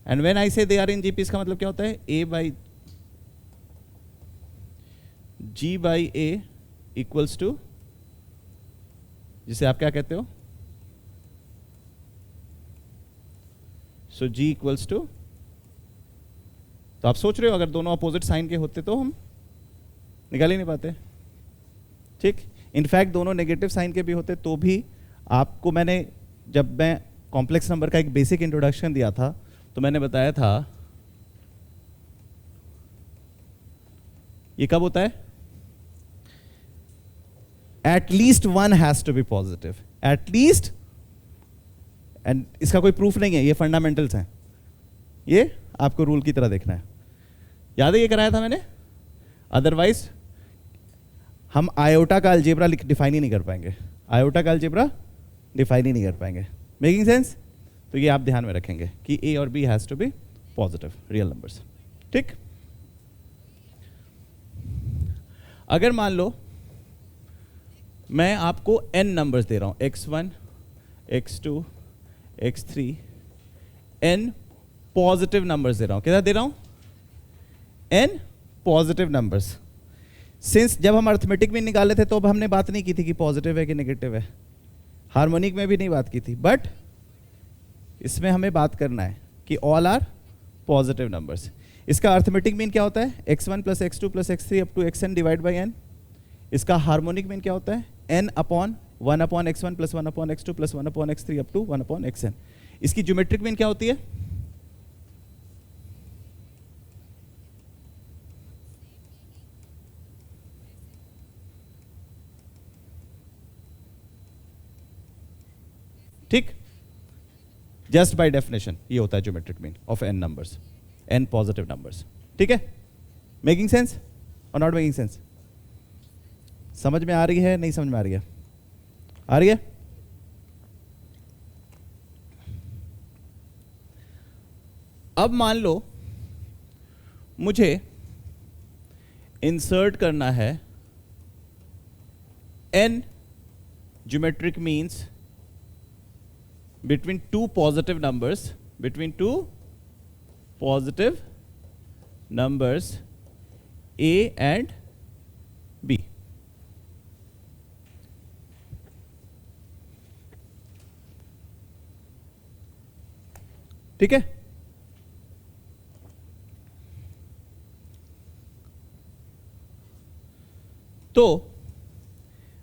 And when I say they are in GP, इसका मतलब क्या होता है? A by G by A equals to, जिसे आप क्या कहते हो? So G equals to. तो आप सोच रहे हो अगर दोनों अपोजिट साइन के होते तो हम निकाल ही नहीं पाते। ठीक, इनफैक्ट दोनों नेगेटिव साइन के भी होते तो भी आपको मैंने, जब मैं कॉम्प्लेक्स नंबर का एक बेसिक इंट्रोडक्शन दिया था, तो मैंने बताया था ये कब होता है? At least one has to be positive, at least. And इसका कोई प्रूफ नहीं है, ये फंडामेंटल्स हैं, ये आपको रूल की तरह देखना है। याद है ये कराया था मैंने? अदरवाइज हम आयोटा का अलजेब्रा डिफाइन ही नहीं कर पाएंगे, आयोटा का अलजेब्रा डिफाइन ही नहीं कर पाएंगे। Making sense? तो ये आप ध्यान में रखेंगे कि ए और B has to be positive real numbers. ठीक, अगर मान लो मैं आपको n नंबर्स दे रहा हूं, x1 x2 x3, n positive numbers they रहा हूं। कितना दे रहा हूं? n positive numbers. सिंस जब हम अर्थमेटिक में निकाले थे तो अब हमने बात नहीं की थी कि पॉजिटिव है कि नेगेटिव है, हार्मोनिक में भी नहीं बात की थी, बट इसमें हमें बात करना है कि ऑल आर पॉजिटिव नंबर्स। इसका अर्थमेटिक मीन क्या होता है? x1 plus x2 plus x3 up to xn divide by n। इसका हार्मोनिक मीन क्या होता है? n upon 1 upon x1 plus 1 upon x2 plus 1 upon x3 up to 1 upon xn। इसकी geometric mean क्या होती है? ठीक, जस्ट बाय डेफिनेशन ये होता है geometric mean of n numbers, n positive numbers. ठीक है, मेकिंग सेंस और नॉट मेकिंग सेंस? समझ में आ रही है? नहीं समझ में आ रही है? आ रही है? अब मान लो मुझे इंसर्ट करना है n geometric means between two positive numbers, between two positive numbers a and b। ठीक है, तो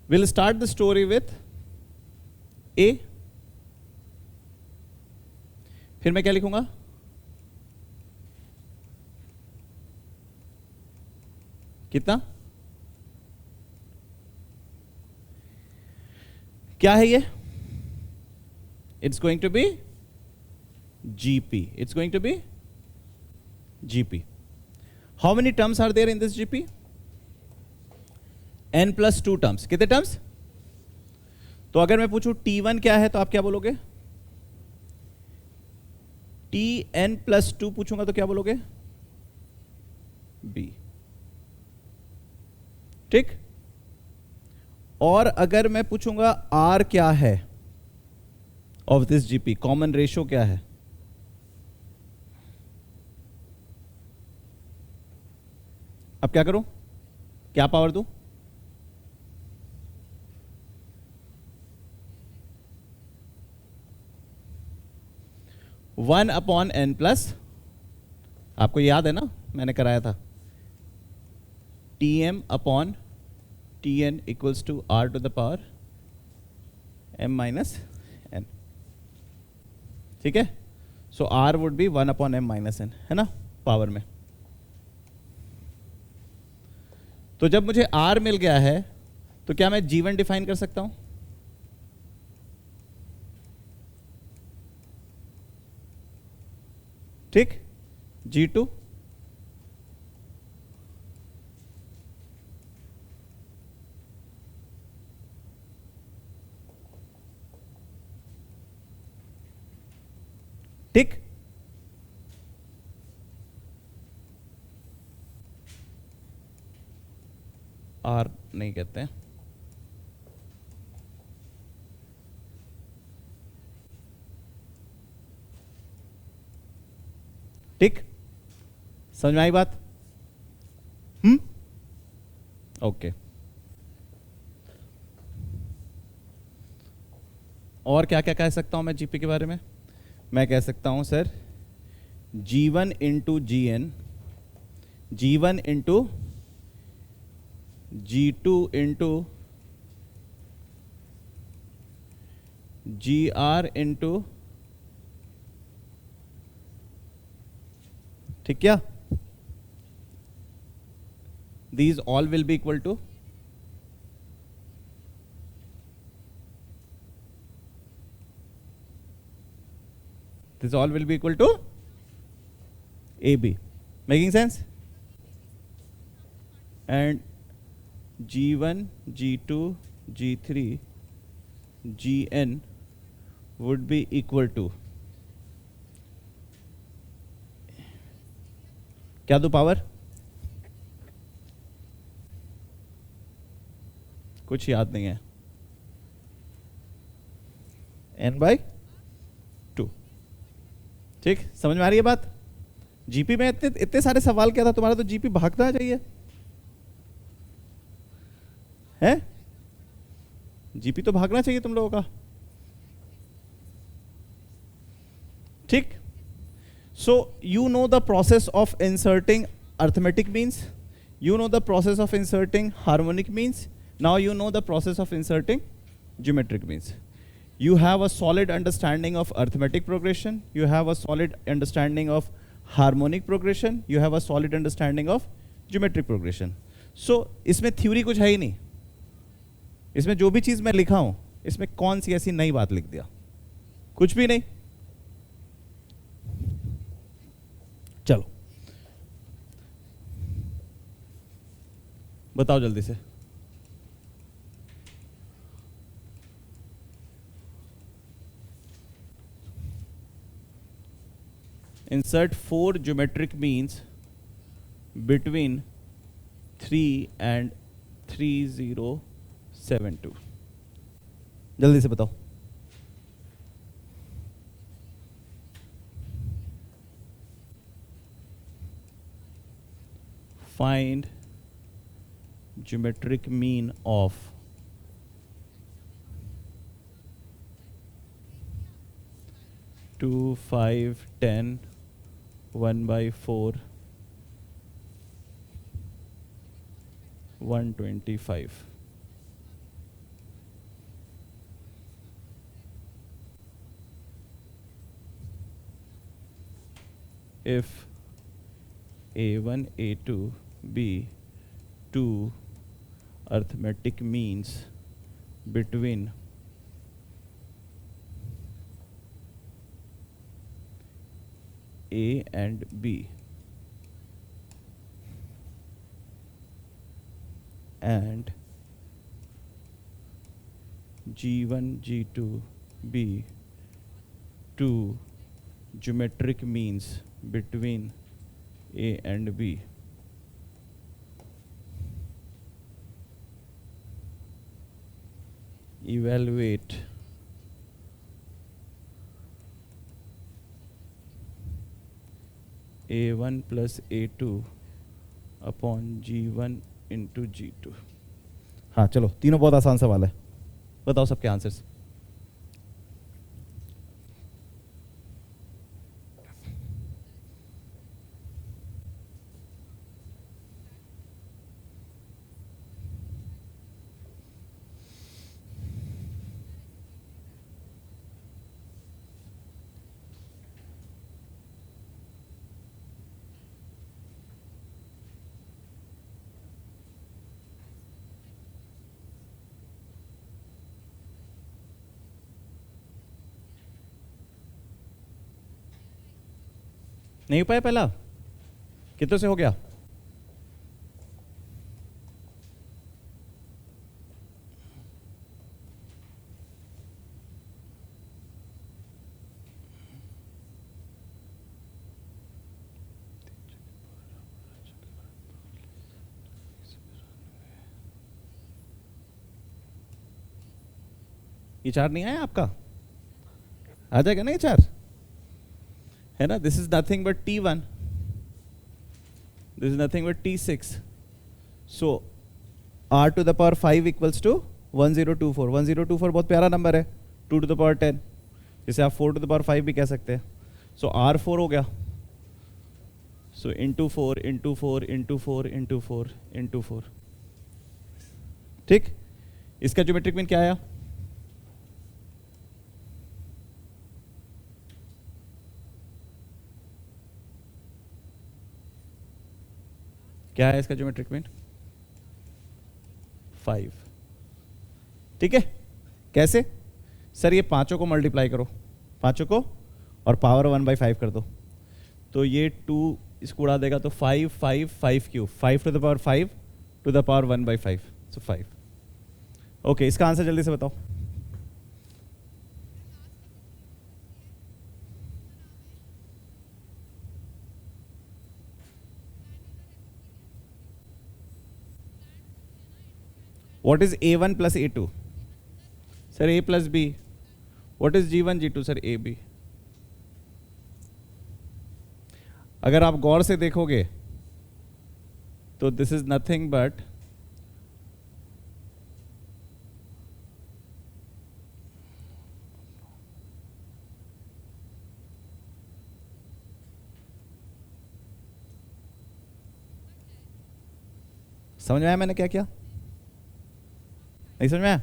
we'll start the story with a। फिर मैं क्या लिखूंगा? कितना? क्या है ये? It's going to be GP, it's going to be GP. How many terms are there in this GP? n plus 2 terms. कितने टर्म्स? तो अगर मैं पूछूं t1 क्या है तो आप क्या बोलोगे? tn प्लस 2 पूछूंगा तो क्या बोलोगे? b। ठीक, और अगर मैं पूछूंगा r क्या है of this GP, common ratio क्या है? अब क्या करूं? क्या पावर दूं? 1/n+, आपको याद है ना, मैंने कराया था, Tm/Tn equals to r⁻m - n. ठीक है, सो r would be 1/m - n, है ना, पावर में. तो जब मुझे r मिल गया है तो क्या मैं G1 डिफाइन कर सकता हूं? ठीक, G2, ठीक, R नहीं कहते हैं. ठीक, समझ में आई बात? ओके. और क्या क्या कह सकता हूं मैं जीपी के बारे में? मैं कह सकता हूं sir G1 into GN, G1 into G2 into GR into, ठीक क्या, these all will be equal to this all will be equal to AB. Making sense? And G1, G2, G3, Gn would be equal to, क्या दो power? कुछ याद नहीं है. n/2. ठीक, समझ में आ रही है बात? जीपी में इतने सारे सवाल क्या था, तुम्हारा तो जीपी भागना चाहिए है. जीपी तो भागना चाहिए तुम लोगों का. ठीक, so you know the process of inserting arithmetic means, you know the process of inserting harmonic means, now you know the process of inserting geometric means. You have a solid understanding of arithmetic progression, you have a solid understanding of harmonic progression, you have a solid understanding of geometric progression. So इसमें theory कुछ है ही नहीं. इसमें जो भी चीज मैं लिखा हूं, इसमें कौन सी ऐसी नई बात लिख दिया? कुछ भी नहीं. चलो बताओ जल्दी से. Insert 4 geometric means between 3 and 3072. जल्दी से बताओ. Find geometric mean of 2, 5, 10, 1/4, 125. If A1, A2, B2 arithmetic means between A and B and G1, G2, B2 geometric means between A and B, evaluate A1 plus A2 upon G1 into G2. हाँ चलो, तीनों बहुत आसान सवाल है. बताओ सबके answers. नहीं हो पाया पहला? कितने से हो गया? ये 4 नहीं आया आपका? आ जाएगा ना ये 4, है ना? This is nothing but T1, this is nothing but T6. So R to the power 5 equals to 1024. 1024 बहुत प्यारा नंबर है, 2 to the power 10, जिसे आप 4 to the power 5 भी कह सकते हैं. सो R4 हो गया. So into 4 into 4 into 4 into 4 into 4. ठीक, इसका ज्योमेट्रिक मीन क्या आया? क्या है इसका ज्योमेट्रिक मीन? 5. ठीक है. कैसे? सर ये पांचों को मल्टीप्लाई करो, पांचों को, और पावर 1/5 कर दो, तो ये 2 इसको उड़ा देगा, तो 5 5 5 cube, 5 to the power 5 to the power 1/5, so 5. Okay, इसका आंसर जल्दी से बताओ. What is A1 plus A2? Sir A plus B. What is G1 G2? Sir AB. अगर आप गौर से देखोगे तो दिस इज नथिंग बट समझ में आया मैंने क्या किया? नहीं समझ में आया?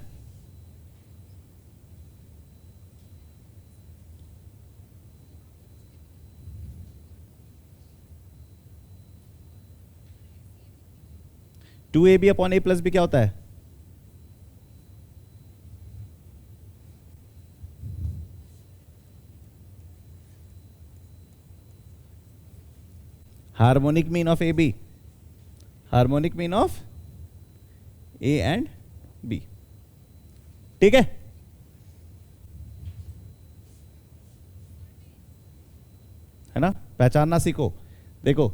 Two A B upon A plus B क्या होता है? Harmonic mean of A B, harmonic mean of A and B. ठीक है. है ना? पहचानना सीखो. देखो,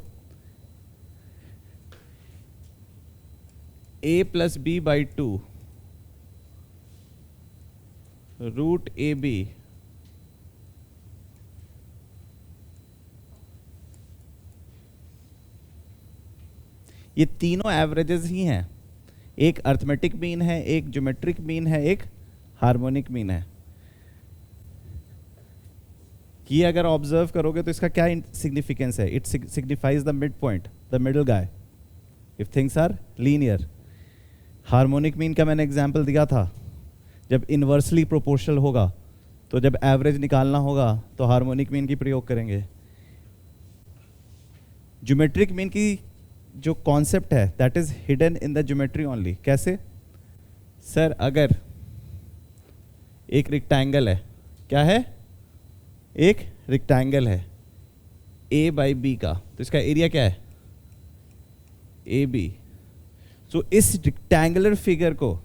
a plus B by 2 root A B, ये तीनों एवरेजेस ही हैं. एक अर्थमेटिक मीन है, एक ज्योमेट्रिक मीन है, एक हार्मोनिक मीन है. ये अगर ऑब्जर्व करोगे तो इसका क्या सिग्निफिकेंस है? It signifies the mid point, the middle guy, if things are linear. Harmonic mean का मैंने एग्जाम्पल दिया था, जब इन्वर्सली प्रोपोर्शनल होगा, तो जब एवरेज निकालना होगा तो हार्मोनिक मीन की प्रयोग करेंगे. ज्योमेट्रिक मीन की जो कॉन्सेप्ट है that is hidden in the geometry only. कैसे? सर अगर एक रेक्टेंगल है, क्या है? एक रेक्टेंगल है a बाई बी का, तो इसका एरिया क्या है? A B. सो इस रेक्टेंगुलर फिगर को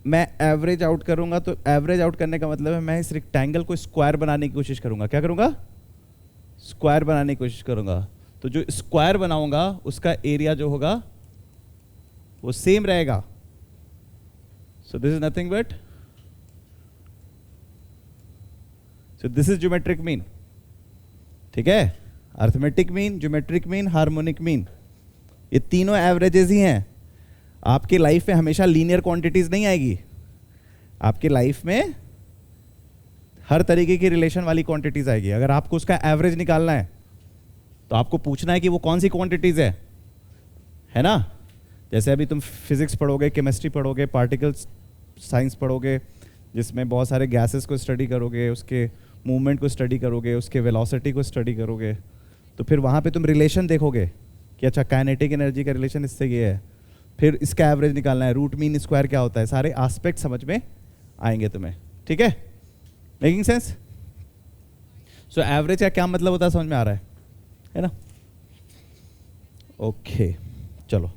मैं एवरेज आउट करूंगा, तो एवरेज आउट करने का मतलब है मैं इस रेक्टेंगल को स्क्वायर बनाने की कोशिश करूंगा. क्या करूंगा? स्क्वायर बनाने की कोशिश करूंगा. तो जो स्क्वायर बनाऊंगा उसका एरिया जो होगा वो सेम रहेगा. सो this is nothing but, so this is geometric mean. ठीक है? Arithmetic mean, geometric mean, harmonic mean, ये तीनों एवरेजेस ही हैं. आपकी लाइफ में हमेशा लीनियर क्वांटिटीज नहीं आएगी. आपकी लाइफ में हर तरीके की रिलेशन वाली क्वांटिटीज आएगी. अगर आपको उसका एवरेज निकालना है तो आपको पूछना है कि वो कौन सी क्वांटिटीज है ना? जैसे अभी तुम फिजिक्स पढ़ोगे, केमिस्ट्री पढ़ोगे, पार्टिकल साइंस पढ़ोगे, जिसमें बहुत सारे गैसेस को स्टडी करोगे, उसके मूवमेंट को स्टडी करोगे, उसके वेलोसिटी को स्टडी करोगे, तो फिर वहाँ पे तुम रिलेशन देखोगे कि अच्छा काइनेटिक एनर्जी का रिलेशन इससे ये है, फिर इसका एवरेज निकालना है, रूट मीन स्क्वायर क्या होता है, सारे एस्पेक्ट समझ में आएंगे तुम्हें. ठीक है? Making sense? सो एवरेज का क्या मतलब होता है समझ में आ रहा है ना? ओके चलो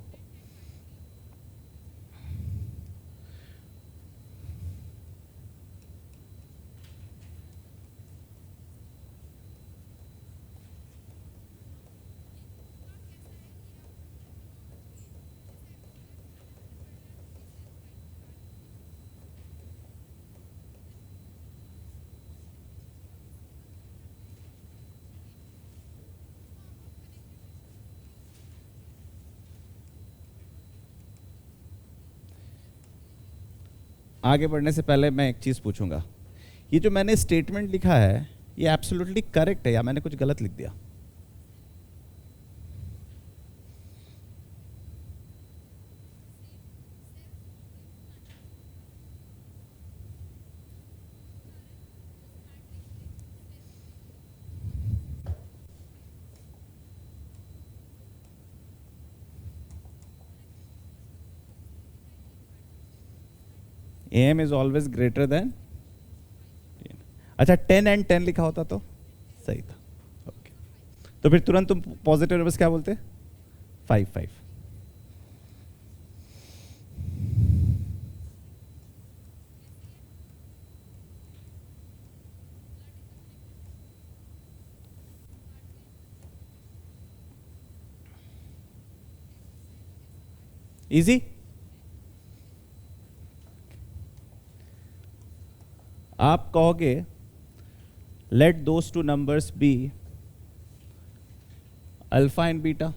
आगे बढ़ने से पहले मैं एक चीज़ पूछूंगा, ये जो मैंने स्टेटमेंट लिखा है ये एब्सोल्युटली करेक्ट है या मैंने कुछ गलत लिख दिया? M is always greater than, अच्छा 10 एंड 10 लिखा होता तो सही था। ओके तो फिर तुरंत तुम पॉजिटिव नंबर्स क्या बोलते? 5 5। इजी। आप कहोगे let those two numbers be alpha and beta.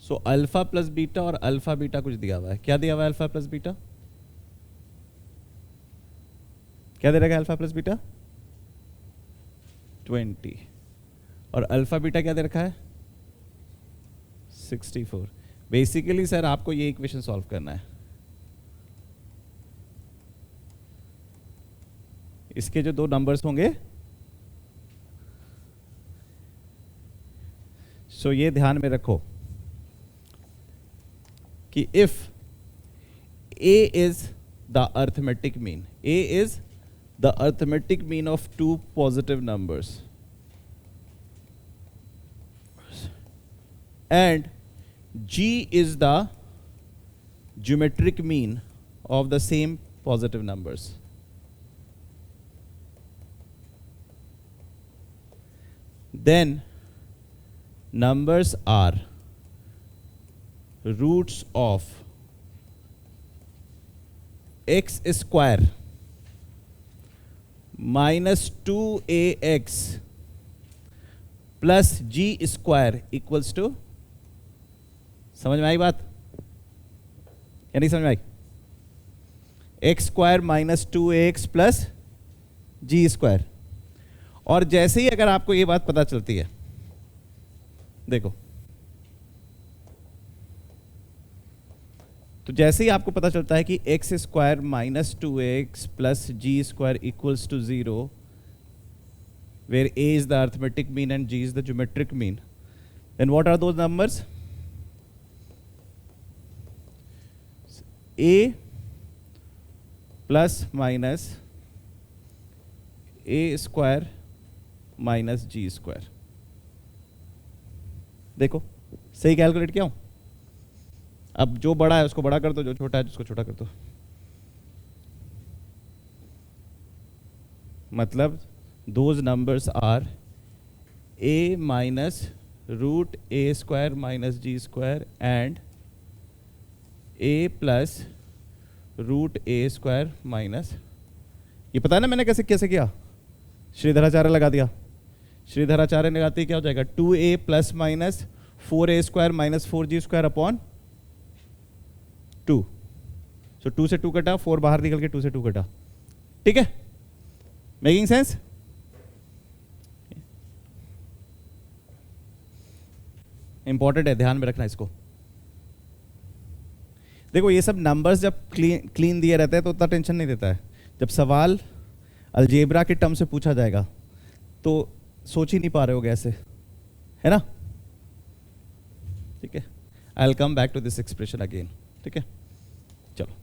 So alpha plus beta और अल्फा बीटा कुछ दिया हुआ है, क्या दिया हुआ है अल्फा प्लस बीटा? क्या दे रखा है अल्फा प्लस बीटा? 20। और अल्फा बीटा क्या दे रखा है? 64। बेसिकली सर आपको ये इक्वेशन सॉल्व करना है, इसके जो दो नंबर्स होंगे, सो ये ध्यान में रखो कि if a is the arithmetic mean, a is the arithmetic mean of two positive numbers and g is the geometric mean of the same positive numbers, then numbers are roots of x square minus 2ax plus G square equals to, समझ में आई बात या नहीं समझ में आई? X square minus 2ax plus G square. और जैसे ही अगर आपको ये बात पता चलती है, देखो तो जैसे ही आपको पता चलता है कि x square minus 2ax plus G square equals to 0, where a is the arithmetic mean and g is the geometric mean, then what are those numbers? a plus minus a square minus g square। देखो सही calculate किया हूं? अब जो बड़ा है उसको बड़ा कर दो, जो छोटा है उसको छोटा कर दो। मतलब those numbers are a minus root a square minus g square and a plus root a square minus, ये पता है ना मैंने कैसे कैसे किया? श्रीधराचार्य लगा दिया। श्रीधराचार्य लगाते ही क्या हो जाएगा? 2a plus minus 4a square minus 4g square upon 2। सो 2 से 2 कटा, 4 बाहर निकल के 2 से 2 कटा। ठीक है, मेकिंग सेंस? इंपॉर्टेंट है, ध्यान में रखना इसको। देखो ये सब नंबर्स जब क्लीन दिए रहते हैं तो उतना टेंशन नहीं देता है। जब सवाल अलजेब्रा के टर्म से पूछा जाएगा तो सोच ही नहीं पा रहे होगे ऐसे, है ना? ठीक है, I will come back to this expression again. ठीक है, चलो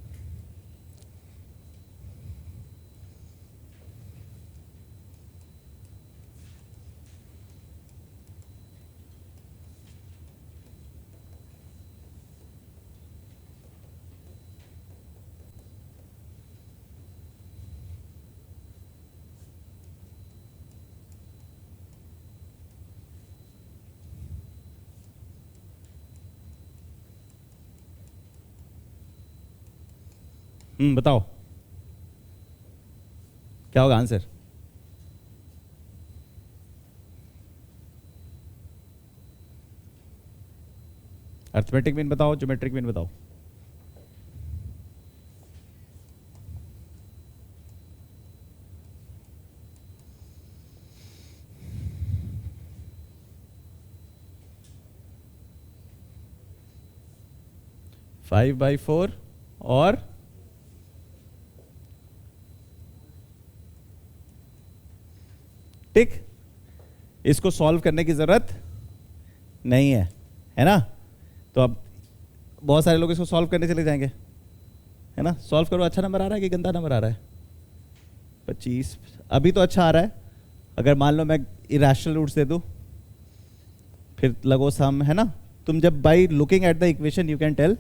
बताओ क्या होगा आंसर? अर्थमेटिक मीन बताओ, ज्योमेट्रिक मीन बताओ। फाइव बाई फोर और ठीक, इसको सॉल्व करने की जरूरत नहीं है ना? तो अब बहुत सारे लोग इसको सॉल्व करने चले जाएंगे, है ना? सॉल्व करो, अच्छा नंबर आ रहा है कि गंदा नंबर आ रहा है? 25 अभी तो अच्छा आ रहा है। अगर मान लो मैं इरेशनल रूट्स दे दूं, फिर लगो सम, है ना? तुम जब by looking at the equation you can tell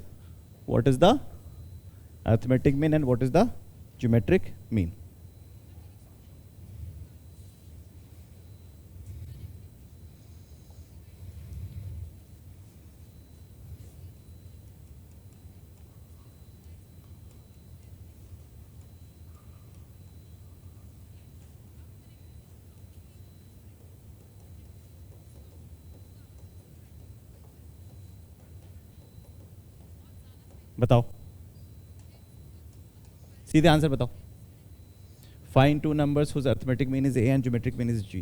what is the arithmetic mean and what is the geometric mean. बताओ, सीधे आंसर बताओ। Find two numbers whose arithmetic mean is A and geometric mean is G.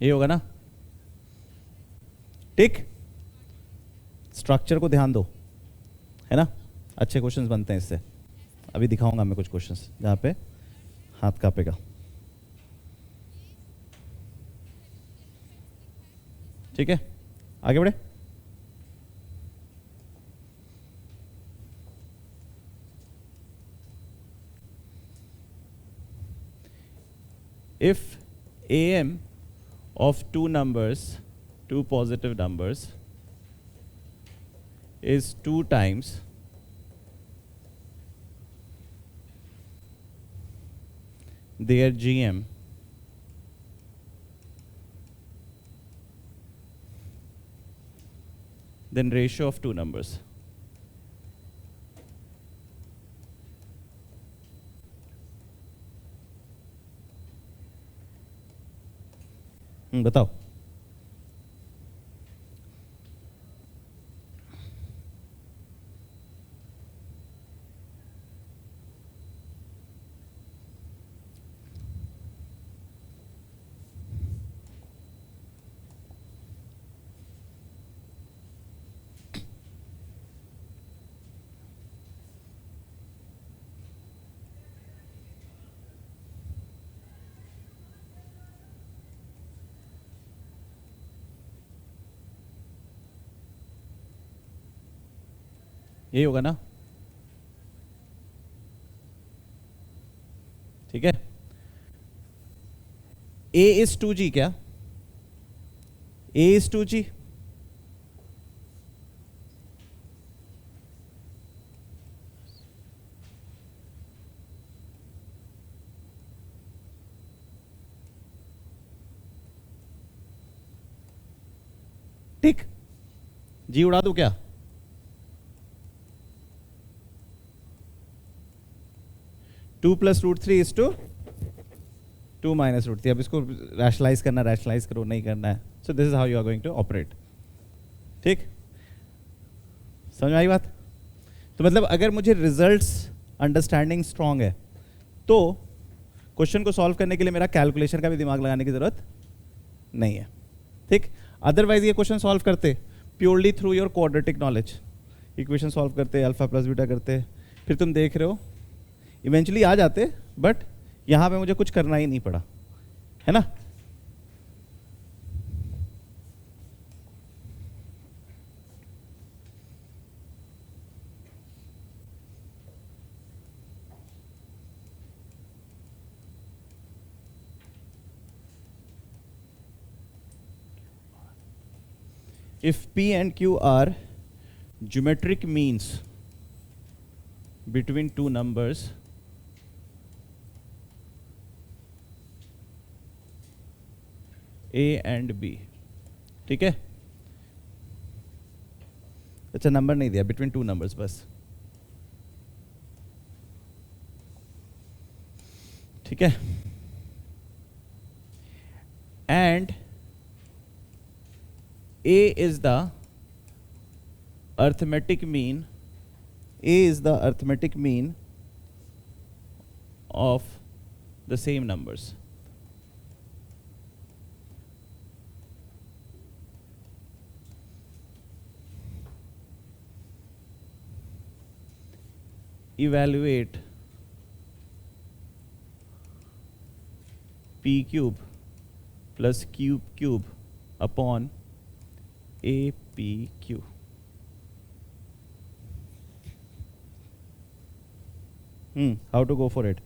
ये होगा ना? ठीक, structure को ध्यान दो, है ना? अच्छे क्वेश्चंस बनते हैं इससे। अभी दिखाऊंगा मैं कुछ क्वेश्चंस जहां पे हाथ कांपेगा। ठीक है, आगे बढ़े। If AM of two numbers, two positive numbers, is 2 times their GM, then ratio of two numbers. बताओ। यही होगा ना? ठीक है। A is 2G क्या? A is 2G। ठीक, जी उड़ा दूं क्या? Two plus root three is to two minus root three. अब इसको रैशनलाइज करना, रैशनलाइज करो, नहीं करना है। So this is how you are going to operate. ठीक, समझ में आई बात? तो मतलब अगर मुझे रिजल्ट्स अंडरस्टैंडिंग स्ट्रांग है तो क्वेश्चन को सॉल्व करने के लिए मेरा कैलकुलेशन का भी दिमाग लगाने की जरूरत नहीं है। ठीक, अदरवाइज ये क्वेश्चन सॉल्व करते purely through your quadratic knowledge, equation solve करते, अल्फा प्लस बीटा करते, फिर तुम देख रहे हो इवेंचुअली आ जाते, बट यहां पे मुझे कुछ करना ही नहीं पड़ा, है ना? If P and Q are geometric means between two numbers, A and B, ठीक है। अच्छा नंबर नहीं दिया, बिटवीन टू नंबर्स बस, ठीक है। And A is the arithmetic mean, A is the arithmetic mean of the same numbers. Evaluate P cube plus Q cube upon APQ. How to go for it?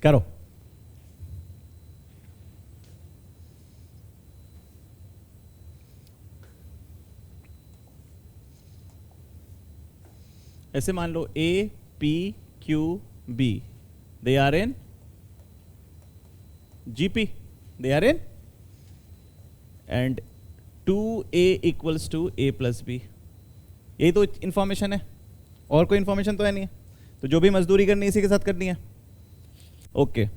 करो। ऐसे मान लो A, P, Q, B, they are in GP, they are in, and 2A equals to A plus B. यही तो information है, और कोई information तो है नहीं, तो जो भी मजदूरी करनी है इसी के साथ करनी है। ओके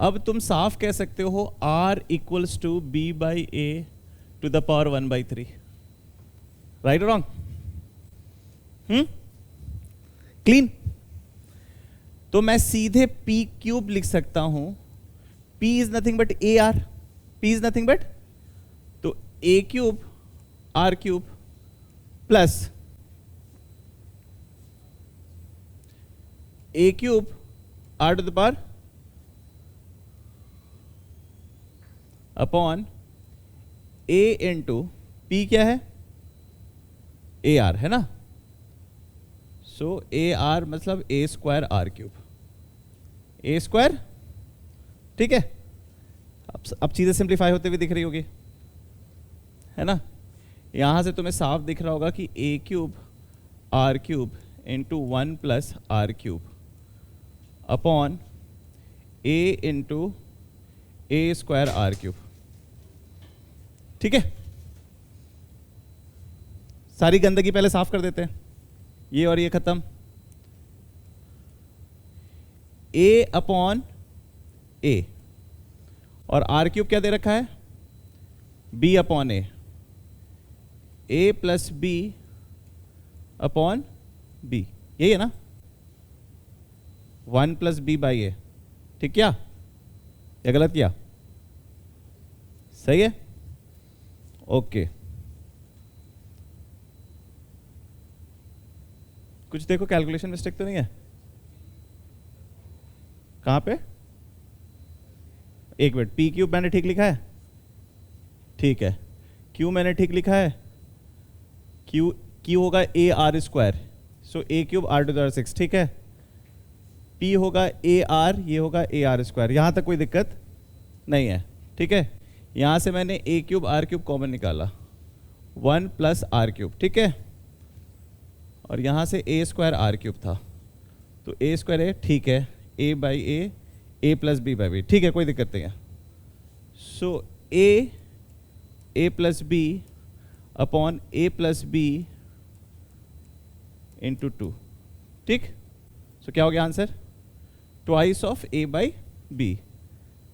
अब तुम साफ कह सकते हो R equals to B by A to the power 1/3, right और रॉन्ग? क्लीन। तो मैं सीधे P क्यूब लिख सकता हूं, P is nothing but AR, P is nothing but, तो A cube R cube plus A cube R to the power upon A into P क्या है? AR है ना, सो AR मतलब A square R cube, A square, ठीक है। अब चीजें सिंप्लीफाई होते हुए दिख रही होगी, है ना। यहां से तुम्हें साफ दिख रहा होगा कि A cube R cube into 1 plus R cube upon A into A square R cube, ठीक है। सारी गंदगी पहले साफ कर देते हैं, ये और ये खत्म। A अपॉन A और R क्यूब क्या दे रखा है? B upon A plus B upon B, यही है ना, 1 प्लस B बाई A, ठीक क्या या गलत किया? सही है, ओके। कुछ देखो कैलकुलेशन मिस्टेक तो नहीं है? कहां पे? एक मिनट, P क्यूब मैंने ठीक लिखा है, ठीक है। Q मैंने ठीक लिखा है, Q होगा A R square, so A cube R to the 6, ठीक है। P होगा A R, ये होगा A R स्क्वायर, यहां तक कोई दिक्कत नहीं है, ठीक है। यहां से मैंने A cube R cube common निकाला, 1 प्लस R क्यूब, ठीक है। और यहाँ से A स्क्वायर R क्यूब था, तो A स्क्वायर है, ठीक है, A by A plus B by B, ठीक है, कोई दिक्कत नहीं है। सो A plus B upon A plus B into 2, ठीक। सो क्या हो गया answer? Twice of A by B।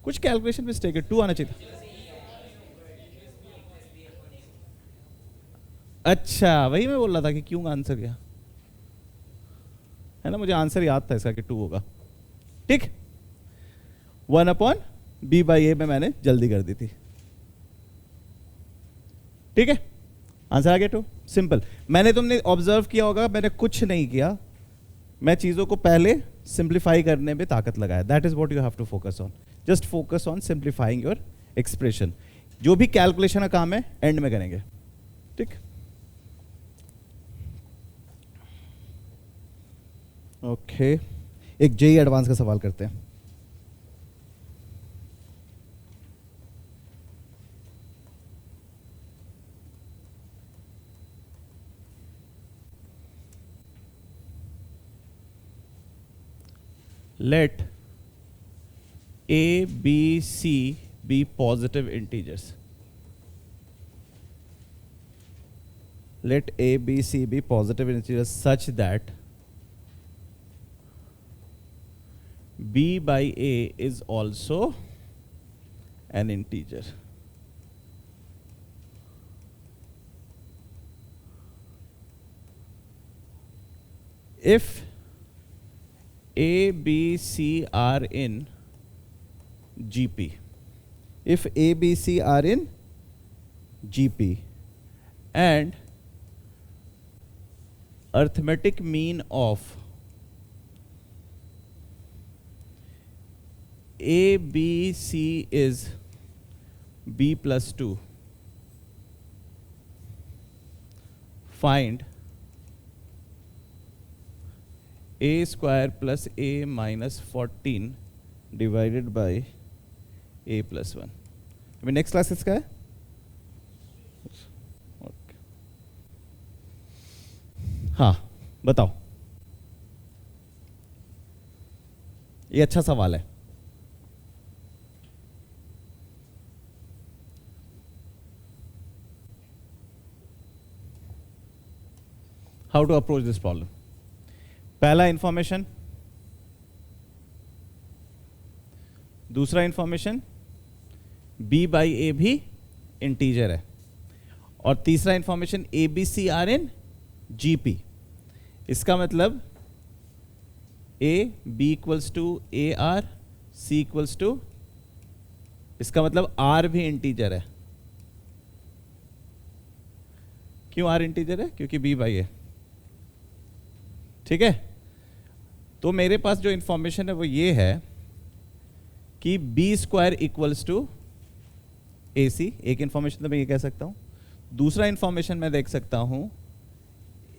कुछ कैलकुलेशन मिस्टेक है, 2 आना चाहिए था। अच्छा वही मैं बोल रहा था कि क्यों आंसर गया, है ना, मुझे आंसर याद था इसका कि 2 होगा, ठीक। 1 अपॉन B बाई A में मैंने जल्दी कर दी थी, ठीक है। आंसर आ गया 2, सिंपल। मैंने तुमने ऑब्जर्व किया होगा मैंने कुछ नहीं किया, मैं चीजों को पहले सिंप्लीफाई करने में ताकत लगाया। That is what you have to focus on, just focus on simplifying your expression. जो भी कैलकुलेशन का काम है एंड में करेंगे, ठीक। ओके एक जेई एडवांस का सवाल करते हैं। Let A, B, C be positive integers. Let A, B, C be positive integers such that B by A is also an integer. If A, B, C are in GP. If A, B, C are in GP and arithmetic mean of A, B, C is B plus 2, find A square plus A minus 14 divided by A plus 1. अभी next class किसका है? Okay. हाँ बताओ, ये अच्छा सवाल है। How to approach this problem? पहला इंफॉर्मेशन, दूसरा इंफॉर्मेशन b बाई ए भी इंटीजर है, और तीसरा information A B C are in GP. इसका मतलब a b equals to A R c equals to, इसका मतलब r भी इंटीजर है। क्यों r इंटीजर है? क्योंकि b बाई ए। ठीक है, तो मेरे पास जो इंफॉर्मेशन है वो ये है कि बी स्क्वायर इक्वल्स टू ए सी। एक इंफॉर्मेशन तो मैं ये कह सकता हूं। दूसरा इंफॉर्मेशन मैं देख सकता हूं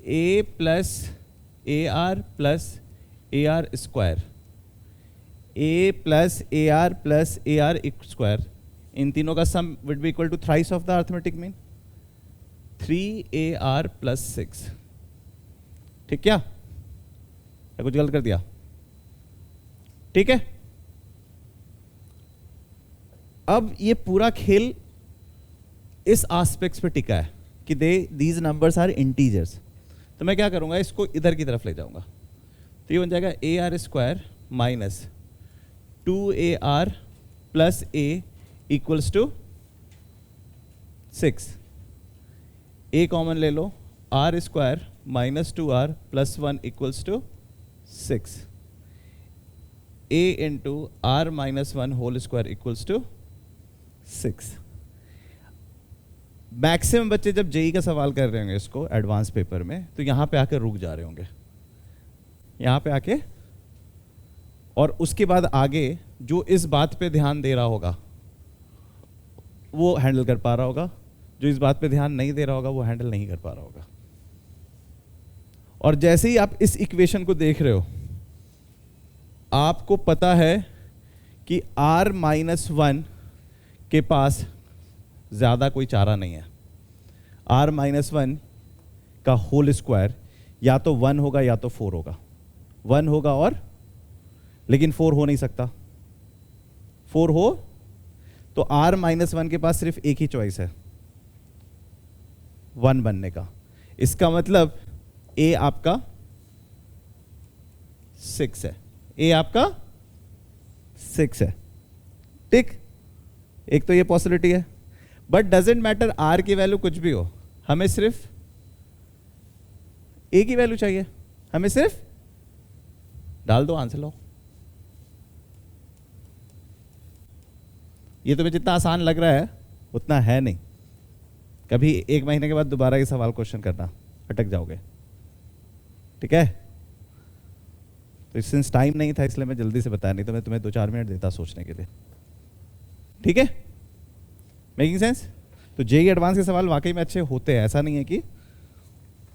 A plus A R plus A R square, A plus A R plus A R square, इन तीनों का sum will be equal to thrice of the arithmetic mean 3AR plus 6। ठीक क्या? या कुछ गलत कर दिया? ठीक है, अब ये पूरा खेल इस एस्पेक्ट्स पे टिका है कि दीज नंबर्स आर इंटीजर्स। तो मैं क्या करूंगा, इसको इधर की तरफ ले जाऊंगा, तो ये बन जाएगा A R square minus 2AR plus A equals to 6। A common ले लो, R square minus 2R plus 1 equals to 6। A into R minus 1 whole square equals to 6। Maximum बच्चे जब जेई का सवाल कर रहे होंगे इसको एडवांस पेपर में, तो यहां पे आकर रुक जा रहे होंगे, यहां पे आके, और उसके बाद आगे जो इस बात पे ध्यान दे रहा होगा वो हैंडल कर पा रहा होगा, जो इस बात पे ध्यान नहीं दे रहा होगा वो हैंडल नहीं कर पा रहा होगा। और जैसे ही आप इस इक्वेशन को देख रहे हो, आपको पता है कि r माइनस 1 के पास ज्यादा कोई चारा नहीं है। r माइनस 1 का होल स्क्वायर या तो 1 होगा या तो 4 होगा, 1 होगा और, लेकिन 4 हो नहीं सकता। 4 हो तो r माइनस 1 के पास सिर्फ एक ही चॉइस है, 1 बनने का। इसका मतलब a आपका 6 है, a आपका 6 है। ठीक, एक तो ये पॉसिबिलिटी है, बट डजेंट मैटर r की वैल्यू कुछ भी हो, हमें सिर्फ a की वैल्यू चाहिए, हमें सिर्फ डाल दो, आंसर लो। ये तुम्हें जितना आसान लग रहा है उतना है नहीं। कभी एक महीने के बाद दोबारा ये सवाल क्वेश्चन करना, अटक जाओगे। ठीक है, तो सिंस टाइम नहीं था इसलिए मैं जल्दी से बताया, नहीं तो मैं तुम्हें 2-4 मिनट देता सोचने के लिए। ठीक है, मेकिंग सेंस? तो जेईई एडवांस के सवाल वाकई में अच्छे होते हैं, ऐसा नहीं है कि